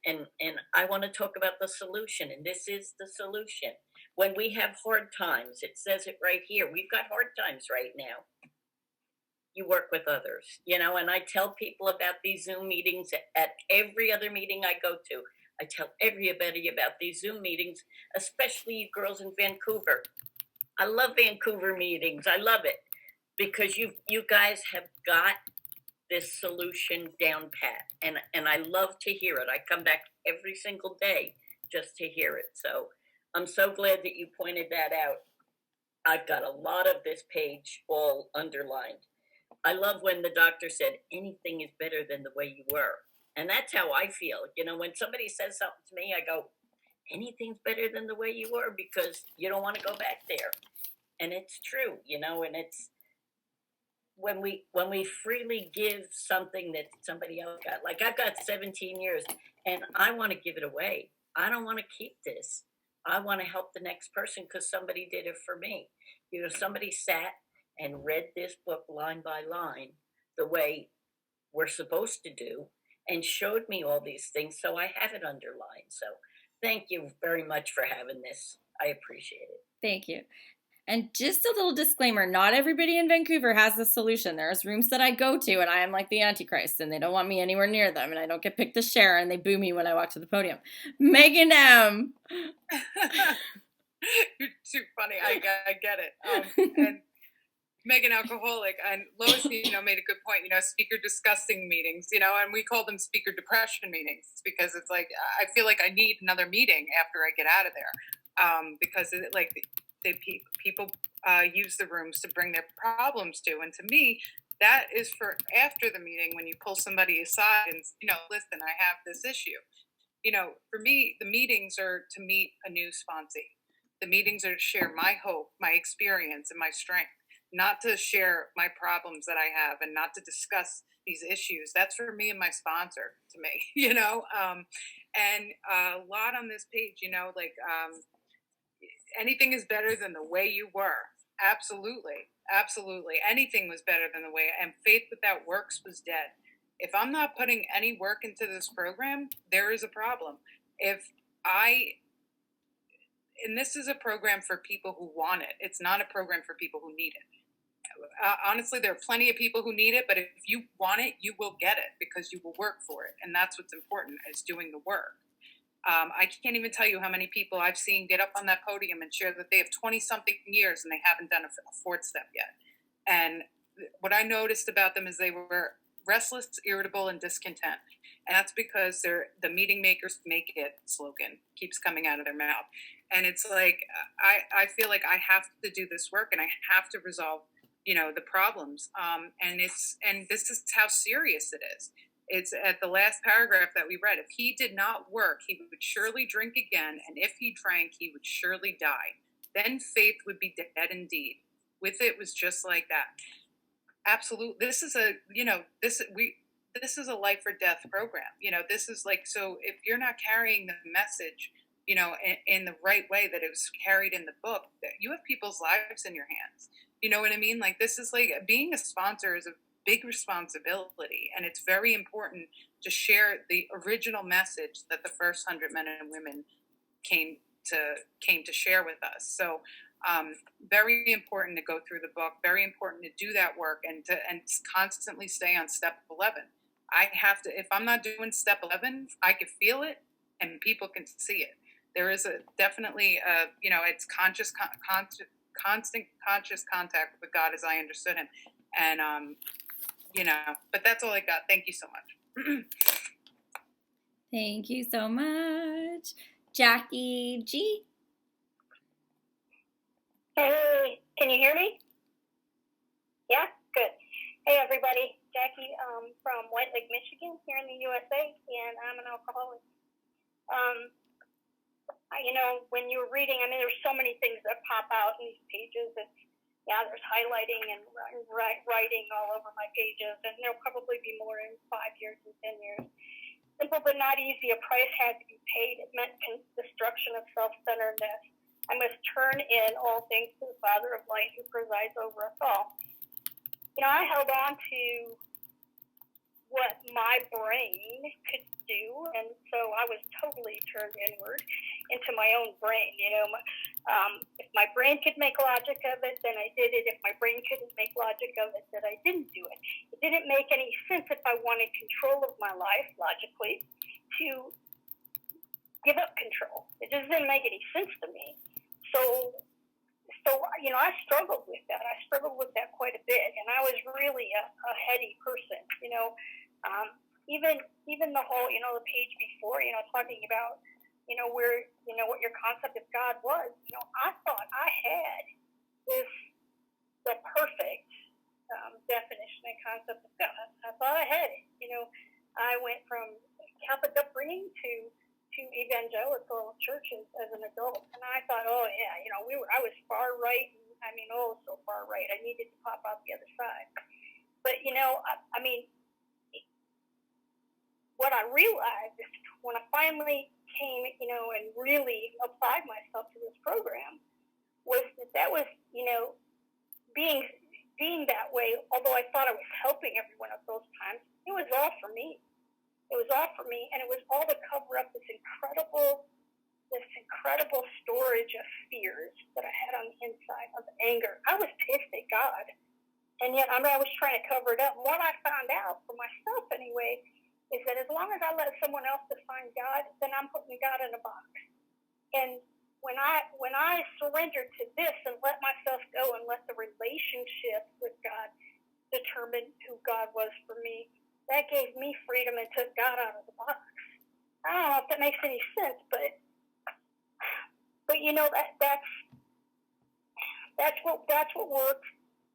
and I want to talk about the solution, and this is the solution. When we have hard times, it says it right here. We've got hard times right now. You work with others, and I tell people about these Zoom meetings at every other meeting I go to. I tell everybody about these Zoom meetings, especially you girls in Vancouver. I love Vancouver meetings. I love it. because you guys have got this solution down pat, and I love to hear it. I come back every single day just to hear it. So I'm so glad that you pointed that out. I've got a lot of this page all underlined. I love when the doctor said anything is better than the way you were. And that's how I feel. You know, when somebody says something to me, I go, anything's better than the way you were, because you don't want to go back there. And it's true, you know, and it's when we freely give something that somebody else got. Like I've got 17 years and I want to give it away. I don't want to keep this. I want to help the next person because somebody did it for me. You know, somebody sat and read this book line by line the way we're supposed to do and showed me all these things. So I have it underlined. So thank you very much for having this. I appreciate it. Thank you. And just a little disclaimer, not everybody in Vancouver has the solution. There's rooms that I go to and I am like the Antichrist and they don't want me anywhere near them and I don't get picked to share and they boo me when I walk to the podium. Megan M. You're too funny. I get it. And Megan Alcoholic and Lois, you know, made a good point, you know, speaker discussing meetings, you know, and we call them speaker depression meetings because it's like, I feel like I need another meeting after I get out of there. Because it, like, people use the rooms to bring their problems to. And to me, that is for after the meeting when you pull somebody aside and, you know, listen, I have this issue. You know, for me, the meetings are to meet a new sponsee. The meetings are to share my hope, my experience, and my strength, not to share my problems that I have and not to discuss these issues. That's for me and my sponsor, to me, you know. And a lot on this page, you know, like, anything is better than the way you were. Absolutely. Absolutely. Anything was better than the way, and faith without works was dead. If I'm not putting any work into this program, there is a problem. And this is a program for people who want it. It's not a program for people who need it. Honestly, there are plenty of people who need it, but if you want it, you will get it because you will work for it. And that's what's important, is doing the work. I can't even tell you how many people I've seen get up on that podium and share that they have 20-something years and they haven't done a fourth step yet. And what I noticed about them is they were restless, irritable, and discontent. And that's because the meeting makers make it slogan keeps coming out of their mouth. And it's like, I feel like I have to do this work and I have to resolve, you know, the problems. And this is how serious it is. It's at the last paragraph that we read. If he did not work, he would surely drink again. And if he drank, he would surely die. Then faith would be dead indeed. With it was just like that. Absolutely. This is a, you know, this is a life or death program. You know, this is like, so if you're not carrying the message, you know, in the right way that it was carried in the book, that you have people's lives in your hands. You know what I mean? Like, this is like, being a sponsor is a big responsibility, and it's very important to share the original message that the first 100 men and women came to share with us. So very important to go through the book, very important to do that work, and constantly stay on step 11. I have to, if I'm not doing step 11, I can feel it and people can see it. There is definitely you know, it's constant conscious contact with God as I understood him. And you know, but that's all I got. Thank you so much. Thank you so much. Jackie G. Hey, can you hear me? Yeah, good. Hey, everybody. Jackie from White Lake, Michigan, here in the USA, and I'm an alcoholic. You know, when you're reading, I mean, there's so many things that pop out in these pages. There's highlighting and writing all over my pages, and there'll probably be more in 5 years and 10 years. Simple but not easy, a price had to be paid. It meant destruction of self-centeredness. I must turn in all things to the Father of light who presides over us all. You know, I held on to what my brain could do, and so I was totally turned inward into my own brain. You know, if my brain could make logic of it, then I did it. If my brain couldn't make logic of it, then I didn't do it. It didn't make any sense if I wanted control of my life logically to give up control. It just didn't make any sense to me. So so, I struggled with that. I struggled with that quite a bit, and I was really a heady person. Even the whole, the page before, talking about, where, what your concept of God was. I thought I had the perfect definition and concept of God. I thought I had it. I went from Catholic upbringing to evangelical churches as an adult, and I thought, oh yeah, I was far right. So far right. I needed to pop out the other side. But what I realized is when I finally came, and really applied myself to this program, was that was, being that way. Although I thought I was helping everyone at those times, it was all for me. It was all for me, and it was all to cover up this incredible storage of fears that I had on the inside, of anger. I was pissed at God, and yet I was trying to cover it up. And what I found out for myself, anyway, is that as long as I let someone else define God, then I'm putting God in a box. And when I surrendered to this and let myself go and let the relationship with God determine who God was for me, that gave me freedom and took God out of the box. I don't know if that makes any sense, but that's what worked.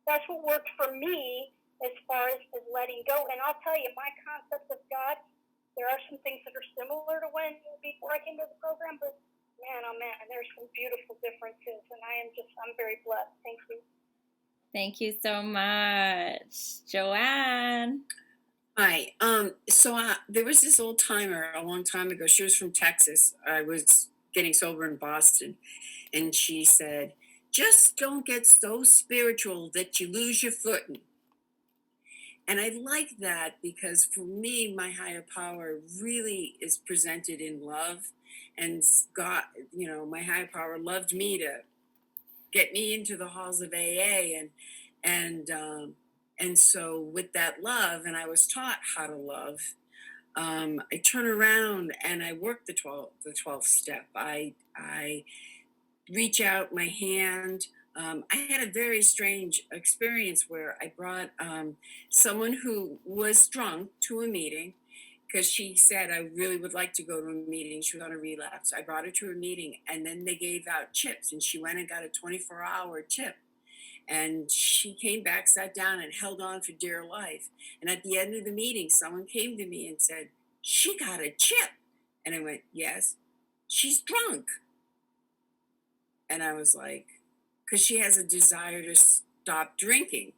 That's what worked for me as far as letting go. And I'll tell you, my concept of God, there are some things that are similar to before I came to the program, but man, oh man, there's some beautiful differences, and I'm very blessed. Thank you. Thank you so much. Joanne. Hi. There was this old timer a long time ago. She was from Texas. I was getting sober in Boston, and she said, "Just don't get so spiritual that you lose your footing." And I like that because for me, my higher power really is presented in love, and God, my higher power loved me to get me into the halls of AA, and so with that love, and I was taught how to love. I turn around and I work the 12th step. I reach out my hand. I had a very strange experience where I brought someone who was drunk to a meeting because she said, I really would like to go to a meeting. She was on a relapse. I brought her to a meeting, and then they gave out chips, and she went and got a 24-hour chip. And she came back, sat down, and held on for dear life. And at the end of the meeting, someone came to me and said, "She got a chip." And I went, "Yes, she's drunk." And I was like, because she has a desire to stop drinking.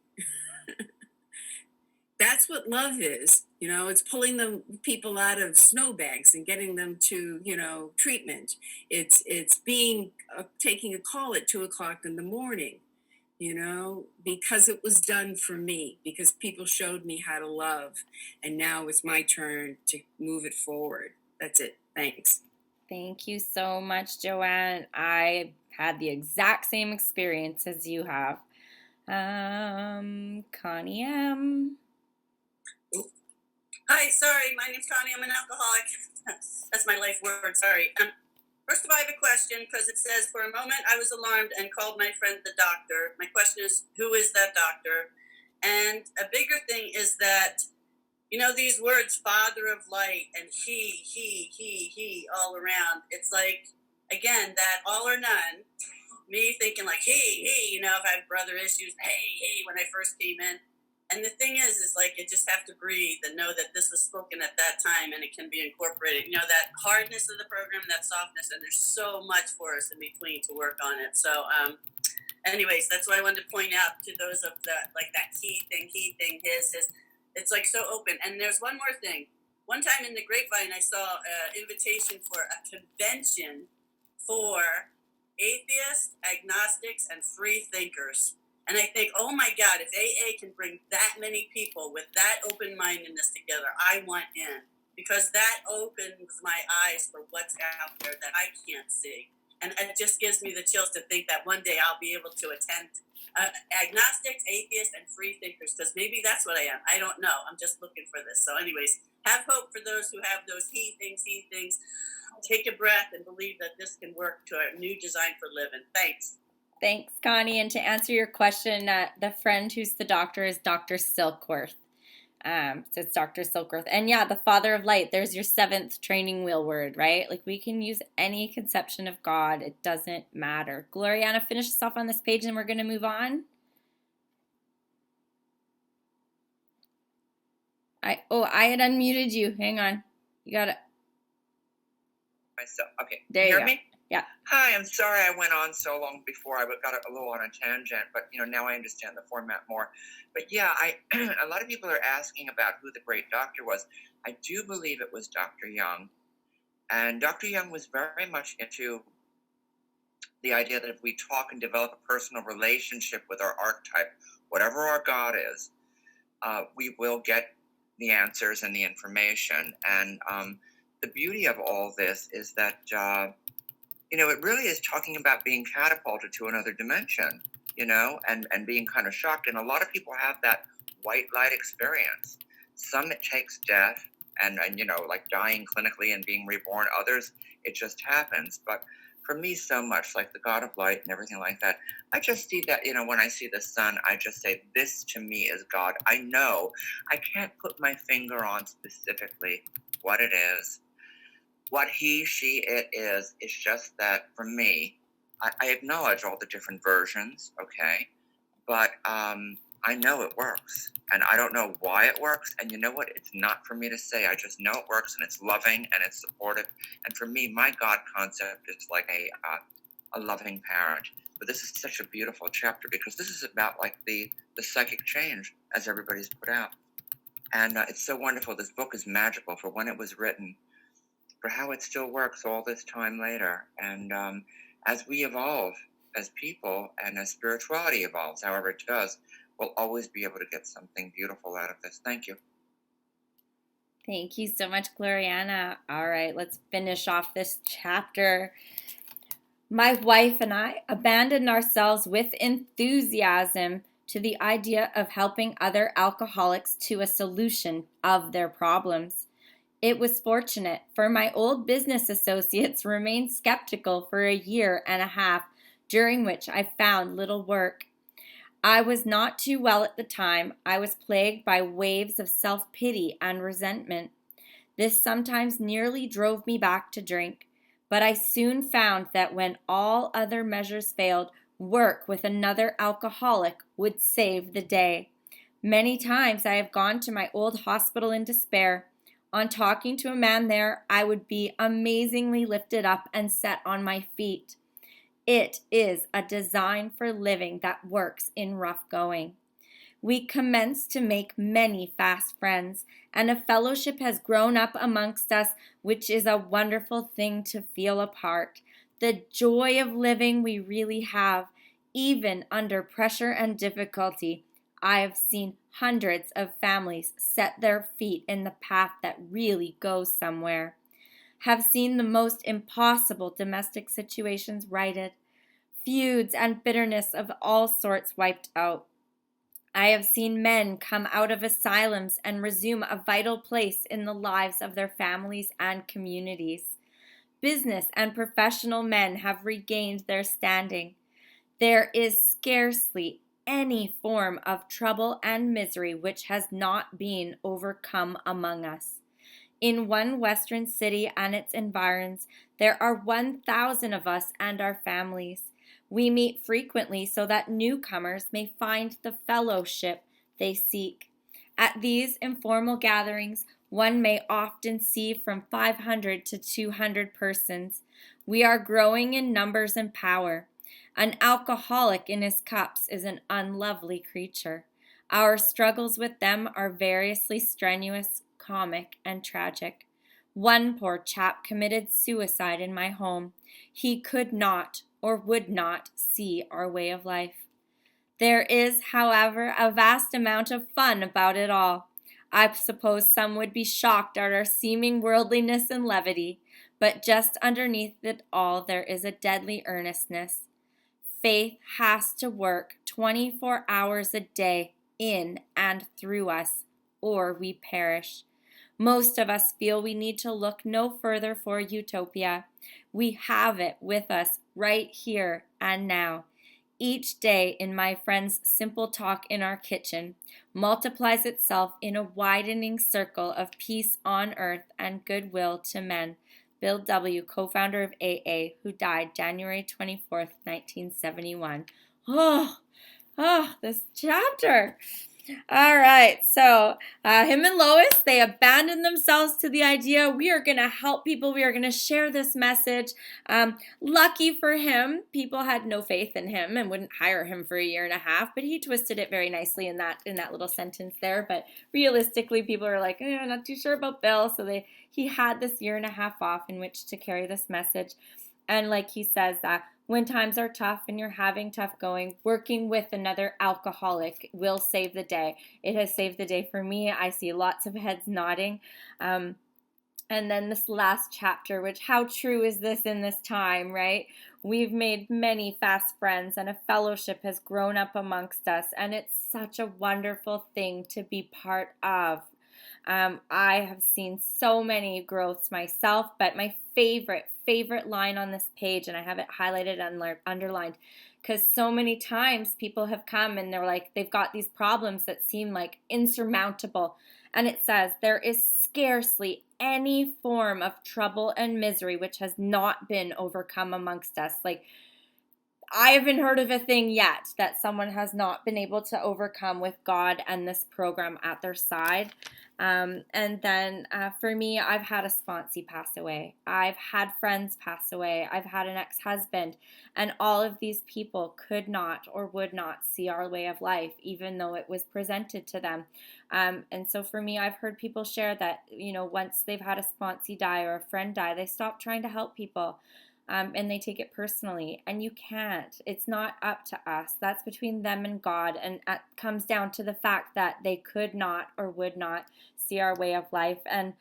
That's what love is. It's pulling the people out of snowbanks and getting them to, treatment. It's being taking a call at 2:00 in the morning, because it was done for me, because people showed me how to love, and now it's my turn to move it forward. That's it. Thanks. Thank you so much, Joanne. I had the exact same experience as you have. Connie M. Hi, sorry, my name's Connie. I'm an alcoholic. That's my life word, sorry. First of all, I have a question because it says, for a moment I was alarmed and called my friend the doctor. My question is, who is that doctor? And a bigger thing is that, these words, Father of Light and he, all around. It's like, again, that all or none. Me thinking like, he, if I have brother issues, hey, when I first came in. And the thing is like, you just have to breathe and know that this was spoken at that time and it can be incorporated. that hardness of the program, that softness, and there's so much for us in between to work on it. So, anyways, that's what I wanted to point out to those of that he thing, his. It's like so open. And there's one more thing. One time in the grapevine, I saw an invitation for a convention for atheists, agnostics, and free thinkers. And I think, oh my God, if AA can bring that many people with that open-mindedness together, I want in. Because that opens my eyes for what's out there that I can't see. And it just gives me the chills to think that one day I'll be able to attend agnostics, atheists, and free thinkers, because maybe that's what I am. I don't know. I'm just looking for this. So anyways, have hope for those who have those he things. Take a breath and believe that this can work to a new design for living. Thanks. Thanks, Connie. And to answer your question, the friend who's the doctor is Dr. Silkworth. So it's Dr. Silkworth. And yeah, the Father of Light, there's your 7th training wheel word, right? Like, we can use any conception of God. It doesn't matter. Gloriana, finish us off on this page and we're going to move on. I had unmuted you. Hang on. You got it. Myself. Okay. There you hear go. me? Yeah. Hi, I'm sorry I went on so long before. I got a little on a tangent, but now I understand the format more. But yeah, a lot of people are asking about who the great doctor was. I do believe it was Dr. Young, and Dr. Young was very much into the idea that if we talk and develop a personal relationship with our archetype, whatever our God is, we will get the answers and the information. And the beauty of all this is that it really is talking about being catapulted to another dimension, and being kind of shocked. And a lot of people have that white light experience. Some it takes death and like dying clinically and being reborn. Others, it just happens. But for me, so much like the God of light and everything like that, I just see that, when I see the sun, I just say, this to me is God. I know I can't put my finger on specifically what it is. What he, she, it is just that for me, I acknowledge all the different versions, okay? But I know it works. And I don't know why it works. And you know what? It's not for me to say. I just know it works, and it's loving and it's supportive. And for me, my God concept is like a loving parent. But this is such a beautiful chapter because this is about like the psychic change, as everybody's put out. And it's so wonderful. This book is magical for when it was written, for how it still works all this time later. And as we evolve as people and as spirituality evolves, however it does, we'll always be able to get something beautiful out of this. Thank you. Thank you so much, Gloriana. All right, let's finish off this chapter. My wife and I abandoned ourselves with enthusiasm to the idea of helping other alcoholics to a solution of their problems. It was fortunate, for my old business associates remained skeptical for a year and a half, during which I found little work. I was not too well at the time. I was plagued by waves of self-pity and resentment. This sometimes nearly drove me back to drink, but I soon found that when all other measures failed, work with another alcoholic would save the day. Many times I have gone to my old hospital in despair. On talking to a man there, I would be amazingly lifted up and set on my feet. It is a design for living that works in rough going. We commenced to make many fast friends, and a fellowship has grown up amongst us, which is a wonderful thing to feel a part. The joy of living we really have, even under pressure and difficulty. I have seen hundreds of families set their feet in the path that really goes somewhere. Have seen the most impossible domestic situations righted, feuds and bitterness of all sorts wiped out. I have seen men come out of asylums and resume a vital place in the lives of their families and communities. Business and professional men have regained their standing. There is scarcely any form of trouble and misery which has not been overcome among us. In one Western city and its environs, there are 1,000 of us and our families. We meet frequently so that newcomers may find the fellowship they seek. At these informal gatherings, one may often see from 500 to 200 persons. We are growing in numbers and power. An alcoholic in his cups is an unlovely creature. Our struggles with them are variously strenuous, comic, and tragic. One poor chap committed suicide in my home. He could not or would not see our way of life. There is, however, a vast amount of fun about it all. I suppose some would be shocked at our seeming worldliness and levity, but just underneath it all there is a deadly earnestness. Faith has to work 24 hours a day in and through us, or we perish. Most of us feel we need to look no further for utopia. We have it with us right here and now. each day in my friend's simple talk in our kitchen multiplies itself in a widening circle of peace on earth and goodwill to men. Bill W., co-founder of AA, who died January 24th, 1971. This chapter. All right, so him and Lois, they abandoned themselves to the idea, we are going to help people, we are going to share this message. Lucky for him, people had no faith in him and wouldn't hire him for a year and a half, but he twisted it very nicely in that little sentence there. But realistically, people are like, I'm not too sure about Bill, so he had this year and a half off in which to carry this message. And like he says, when times are tough and you're having tough going, working with another alcoholic will save the day. It has saved the day for me. I see lots of heads nodding. And then this last chapter, which how true is this in this time, right? We've made many fast friends and a fellowship has grown up amongst us. And it's such a wonderful thing to be part of. I have seen so many growths myself, but my favorite line on this page, and I have it highlighted and underlined, because so many times people have come and they're like, they've got these problems that seem like insurmountable. And it says, there is scarcely any form of trouble and misery which has not been overcome amongst us. Like, I haven't heard of a thing yet that someone has not been able to overcome with God and this program at their side. And then for me, I've had a sponsee pass away. I've had friends pass away. I've had an ex-husband. And all of these people could not or would not see our way of life, even though it was presented to them. And so for me, I've heard people share that, once they've had a sponsee die or a friend die, they stop trying to help people. And they take it personally, and you can't. It's not up to us. That's between them and God, and it comes down to the fact that they could not or would not see our way of life. And,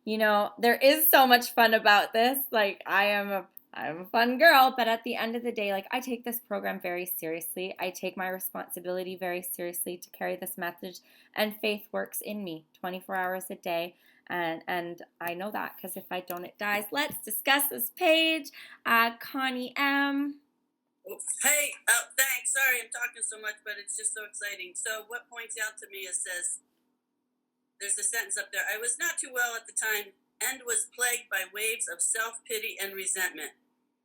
there is so much fun about this. Like, I'm a fun girl, but at the end of the day, like, I take this program very seriously. I take my responsibility very seriously to carry this message, and faith works in me 24 hours a day. And I know that because if I don't, it dies. Let's discuss this page. Connie M. Hey, thanks. Sorry I'm talking so much, but it's just so exciting. So what points out to me says, there's a sentence up there. I was not too well at the time and was plagued by waves of self-pity and resentment.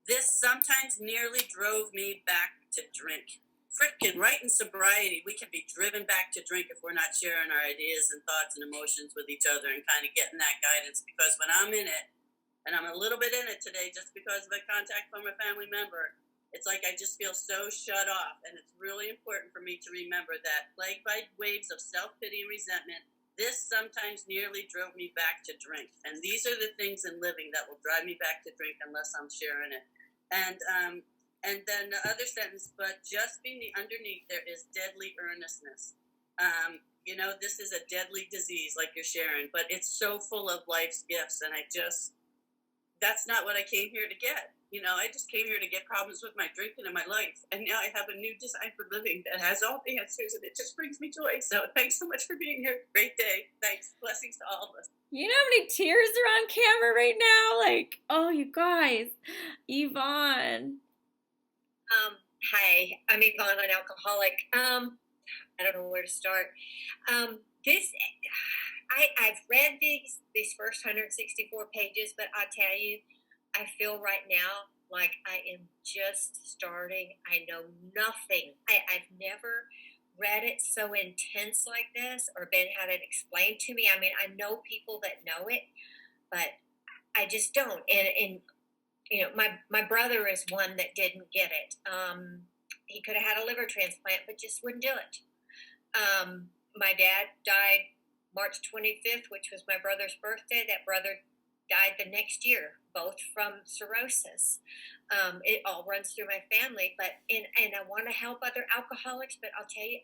This sometimes nearly drove me back to drink. Frickin' right in sobriety, we can be driven back to drink if we're not sharing our ideas and thoughts and emotions with each other and kind of getting that guidance. Because when I'm in it, and I'm a little bit in it today just because of a contact from a family member, it's like I just feel so shut off. And it's really important for me to remember that, plagued by waves of self-pity and resentment, this sometimes nearly drove me back to drink. And these are the things in living that will drive me back to drink unless I'm sharing it. And then the other sentence, but just beneath, underneath there is deadly earnestness. This is a deadly disease like you're sharing, but it's so full of life's gifts. And that's not what I came here to get. I just came here to get problems with my drinking and my life. And now I have a new design for living that has all the answers, and it just brings me joy. So thanks so much for being here. Great day. Thanks. Blessings to all of us. You know how many tears are on camera right now? Like, oh, you guys. Yvonne. Hi, I'm Yvonne, an alcoholic. I don't know where to start. I've read these first 164 pages, but I tell you, I feel right now like I am just starting. I know nothing. I've never read it so intense like this or been had it explained to me. I mean, I know people that know it, but I just don't. And my brother is one that didn't get it. He could have had a liver transplant, but just wouldn't do it. My dad died March 25th, which was my brother's birthday. That brother died the next year, both from cirrhosis. It all runs through my family, and I want to help other alcoholics, but I'll tell you,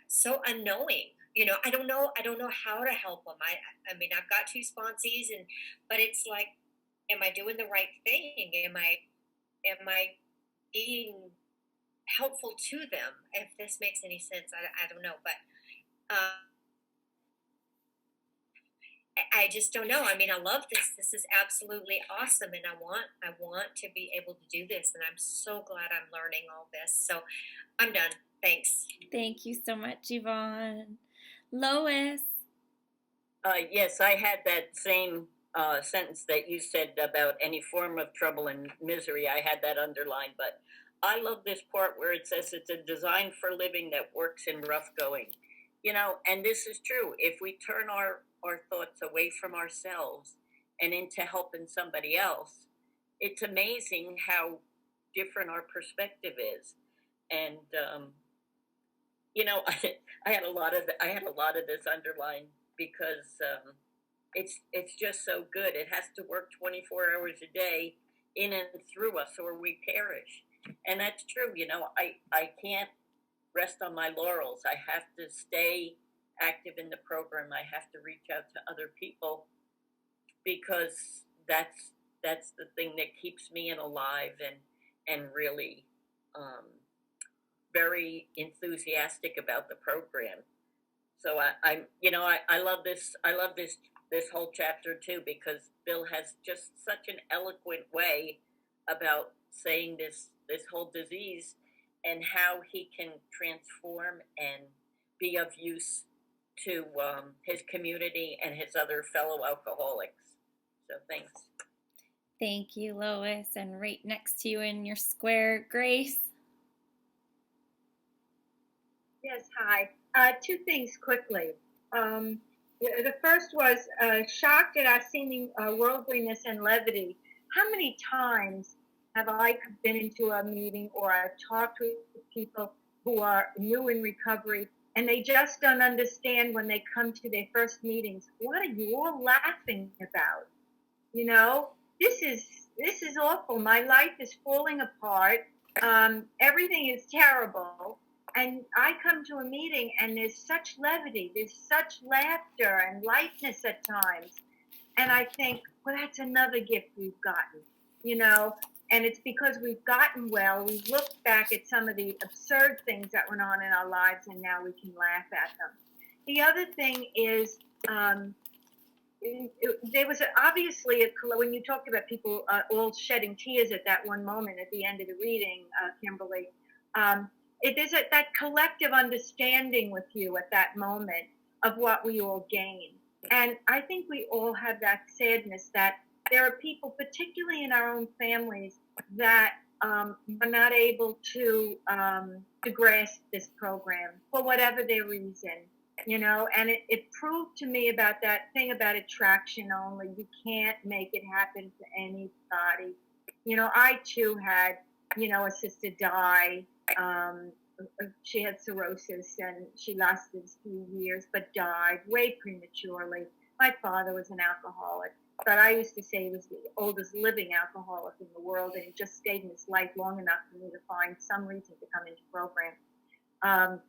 so unknowing. I don't know how to help them. I mean, I've got 2 sponsees, but it's like, am I doing the right thing? Am I being helpful to them? If this makes any sense, I don't know, but I just don't know. I mean, I love this. This is absolutely awesome, and I want to be able to do this, and I'm so glad I'm learning all this. So, I'm done. Thanks. Thank you so much, Yvonne. Lois. Yes, I had that same sentence that you said about any form of trouble and misery. I had that underlined, but I love this part where it says it's a design for living that works in rough going. You know, and this is true. If we turn our thoughts away from ourselves and into helping somebody else, it's amazing how different our perspective is. And you know, I had a lot of this underlined because it's just so good. It has to work 24 hours a day in and through us, or we perish. And that's true. You know, I can't rest on my laurels. I have to stay active in the program. I have to reach out to other people because that's the thing that keeps me alive and really very enthusiastic about the program. So I love this. I love this whole chapter too, because Bill has just such an eloquent way about saying this whole disease and how he can transform and be of use to his community and his other fellow alcoholics. So thanks. Thank you, Lois. And right next to you in your square, Grace. Yes, hi. Two things quickly. The first was shocked at our seeming worldliness and levity. How many times have I been into a meeting or I've talked with people who are new in recovery and they just don't understand when they come to their first meetings? What are you all laughing about? You know, this is awful. My life is falling apart. Everything is terrible. And I come to a meeting and there's such levity, there's such laughter and lightness at times. And I think, well, that's another gift we've gotten, you know, and it's because we've gotten well. We've looked back at some of the absurd things that went on in our lives and now we can laugh at them. The other thing is, there was obviously when you talked about people all shedding tears at that one moment at the end of the reading, Kimberly, there's that collective understanding with you at that moment of what we all gain. And I think we all have that sadness that there are people, particularly in our own families, that are not able to grasp this program for whatever their reason, you know. And it proved to me about that thing about attraction only. You can't make it happen to anybody. You know, I too had, you know, a sister die. She had cirrhosis and she lasted a few years but died way prematurely. My father was an alcoholic, but I used to say he was the oldest living alcoholic in the world, and he just stayed in his life long enough for me to find some reason to come into the program.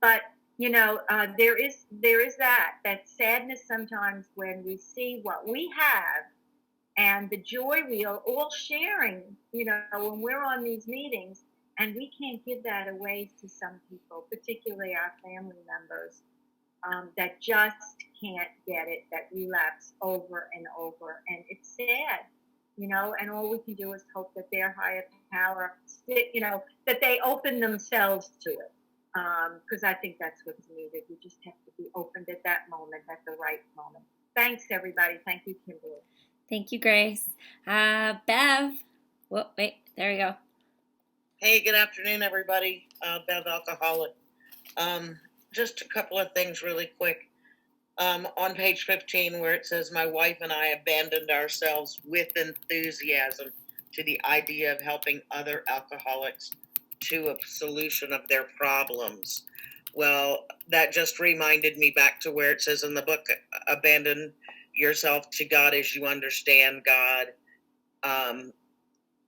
But you know, there is that sadness sometimes when we see what we have and the joy we are all sharing, you know, when we're on these meetings. And we can't give that away to some people, particularly our family members, that just can't get it, that relapse over and over. And it's sad, you know, and all we can do is hope that their higher power, you know, that they open themselves to it. Because I think that's what's needed. We just have to be opened at that moment, at the right moment. Thanks, everybody. Thank you, Kimberly. Thank you, Grace. Bev. Whoa, wait, there we go. Hey, good afternoon, everybody. Bev Alcoholic. Just a couple of things really quick. On page 15, where it says, my wife and I abandoned ourselves with enthusiasm to the idea of helping other alcoholics to a solution of their problems. Well, that just reminded me back to where it says in the book, abandon yourself to God as you understand God.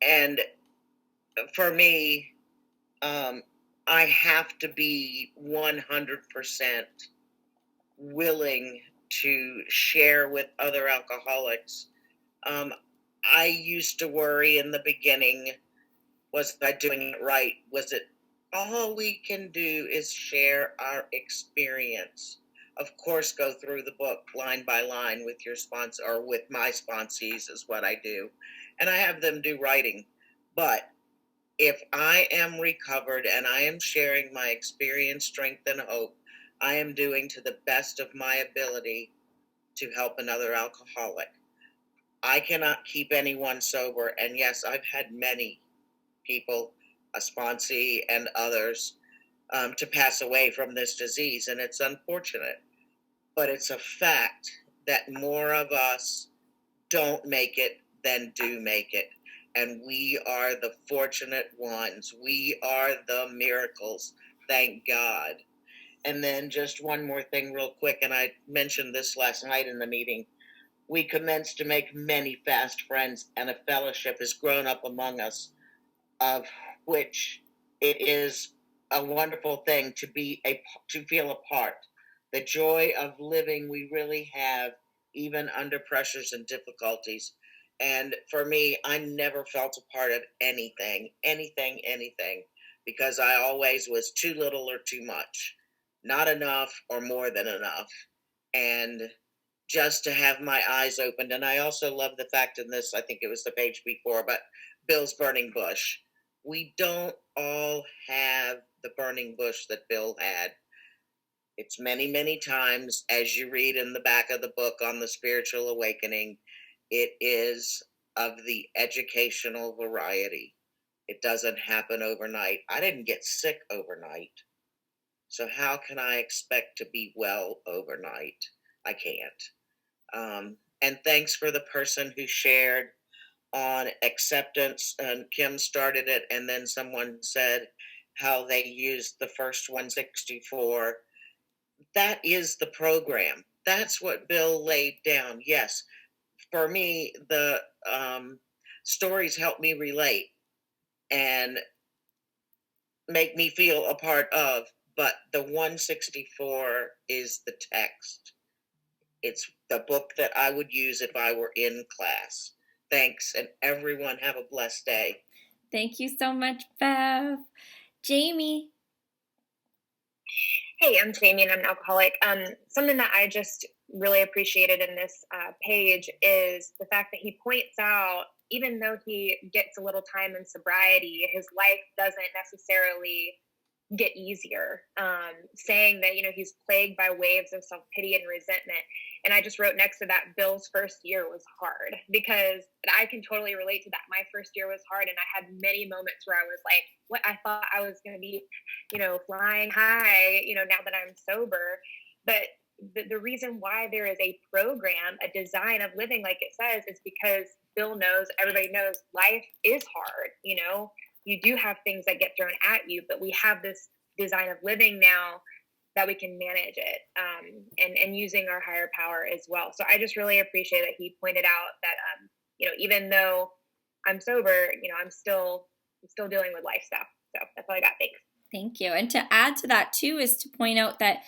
And for me, I have to be 100% willing to share with other alcoholics. I used to worry in the beginning, was I doing it right? Was it all we can do is share our experience? of course, go through the book line by line with your sponsor or with my sponsees is what I do. And I have them do writing. But if I am recovered and I am sharing my experience, strength, and hope, I am doing to the best of my ability to help another alcoholic. I cannot keep anyone sober. And yes, I've had many people, a sponsee and others, to pass away from this disease. And it's unfortunate, but it's a fact that more of us don't make it than do make it. And we are the fortunate ones. We are the miracles. Thank God. And then just one more thing real quick, and I mentioned this last night in the meeting. We commenced to make many fast friends, and a fellowship has grown up among us, of which it is a wonderful thing to feel a part. The joy of living we really have, even under pressures and difficulties. And for me, I never felt a part of anything, because I always was too little or too much, not enough or more than enough. And just to have my eyes opened. And I also love the fact in this, I think it was the page before, but Bill's burning bush. We don't all have the burning bush that Bill had. It's many, many times, as you read in the back of the book on the spiritual awakening, it is of the educational variety. It doesn't happen overnight. I didn't get sick overnight. So how can I expect to be well overnight? I can't. And thanks for the person who shared on acceptance. And Kim started it, and then someone said how they used the first 164. That is the program. That's what Bill laid down. Yes, for me, the stories help me relate and make me feel a part of, but the 164 is the text. It's the book that I would use if I were in class. Thanks, and everyone have a blessed day. Thank you so much, Bev. Jamie. Hey, I'm Jamie and I'm an alcoholic. Something that I just really appreciated in this page is the fact that he points out, even though he gets a little time in sobriety, his life doesn't necessarily get easier, saying that, he's plagued by waves of self-pity and resentment. And I just wrote next to that, Bill's first year was hard, because I can totally relate to that. My first year was hard, and I had many moments where I was like, what, I thought I was going to be, flying high, now that I'm sober. But the reason why there is a program, a design of living, like it says, is because Bill knows, everybody knows, life is hard. You do have things that get thrown at you, but we have this design of living now that we can manage it, and using our higher power as well. So I just really appreciate that he pointed out that, even though I'm sober, I'm still dealing with life stuff. So that's all I got. Thanks. Thank you. And to add to that too is to point out that,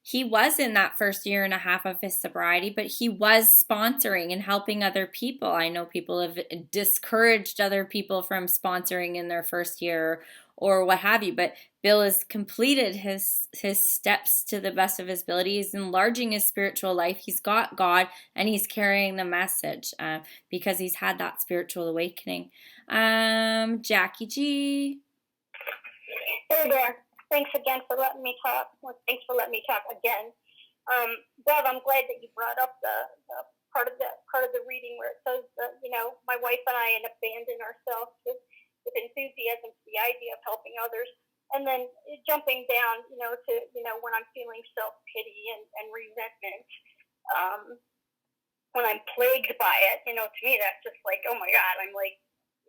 he was in that first year and a half of his sobriety, but he was sponsoring and helping other people. I know people have discouraged other people from sponsoring in their first year or what have you, but Bill has completed his steps to the best of his ability. He's enlarging his spiritual life. He's got God, and he's carrying the message because he's had that spiritual awakening. Jackie G. Hey there. Thanks again for letting me talk. Well, thanks for letting me talk again. Bev, I'm glad that you brought up the part of the reading where it says that, my wife and I abandon ourselves with enthusiasm for the idea of helping others. And then jumping down, to, when I'm feeling self-pity and resentment, when I'm plagued by it, to me, that's just like, oh my God, I'm like,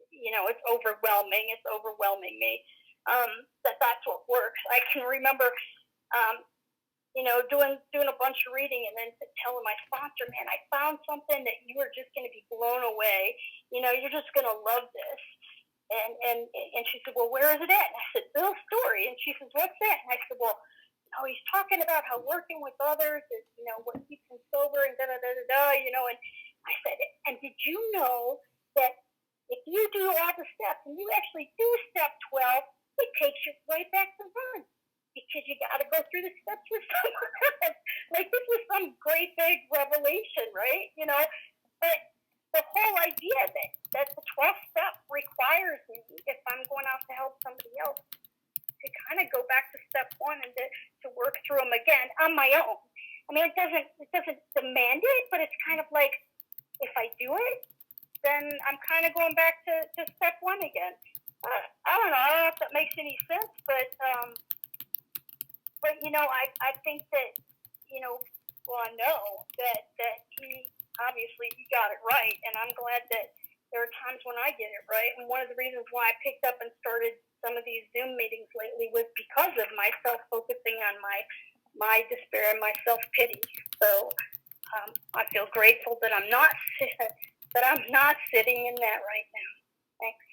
it's overwhelming. It's overwhelming me. That's what works. I can remember, doing a bunch of reading and then telling my sponsor, man, I found something that you are just going to be blown away. You're just going to love this. And she said, well, where is it at? And I said, Bill's story. And she says, what's that? And I said, well, he's talking about how working with others is, what keeps him sober and da-da-da-da-da, and I said, and did you know that if you do all the steps and you actually do step 12, it takes you right back to run. because you got to go through the steps with someone else. Like this was some great big revelation, right? You know, but the whole idea that the 12th step requires me, if I'm going out to help somebody else, to kind of go back to step one and to work through them again on my own. I mean, it doesn't demand it, but it's kind of like if I do it, then I'm kind of going back to step one again. I don't know if that makes any sense, but you know, I think that, you know, well, I know that he obviously he got it right, and I'm glad that there are times when I get it right. And one of the reasons why I picked up and started some of these Zoom meetings lately was because of myself focusing on my despair and my self-pity. So I feel grateful that I'm not sitting in that right now. Thanks.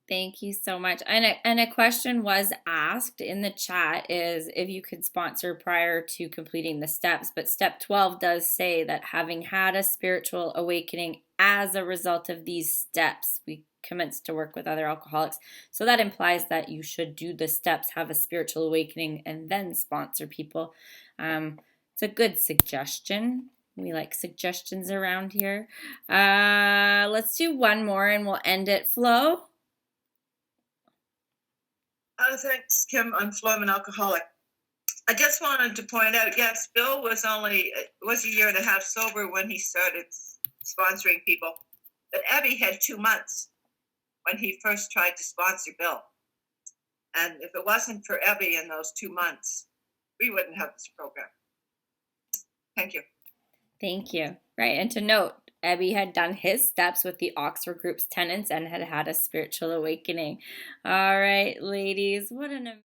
Thank you so much. And a question was asked in the chat is if you could sponsor prior to completing the steps. But step 12 does say that having had a spiritual awakening as a result of these steps, we commence to work with other alcoholics. So that implies that you should do the steps, have a spiritual awakening, and then sponsor people. It's a good suggestion. We like suggestions around here. Let's do one more and we'll end it. Flo? Thanks, Kim. I'm Flo. I'm an alcoholic. I just wanted to point out, yes, Bill was a year and a half sober when he started sponsoring people. But Abby had 2 months when he first tried to sponsor Bill. And if it wasn't for Abby in those 2 months, we wouldn't have this program. Thank you. Thank you. Right. And to note, Ebby had done his steps with the Oxford Group's tenants and had had a spiritual awakening. All right, ladies, what an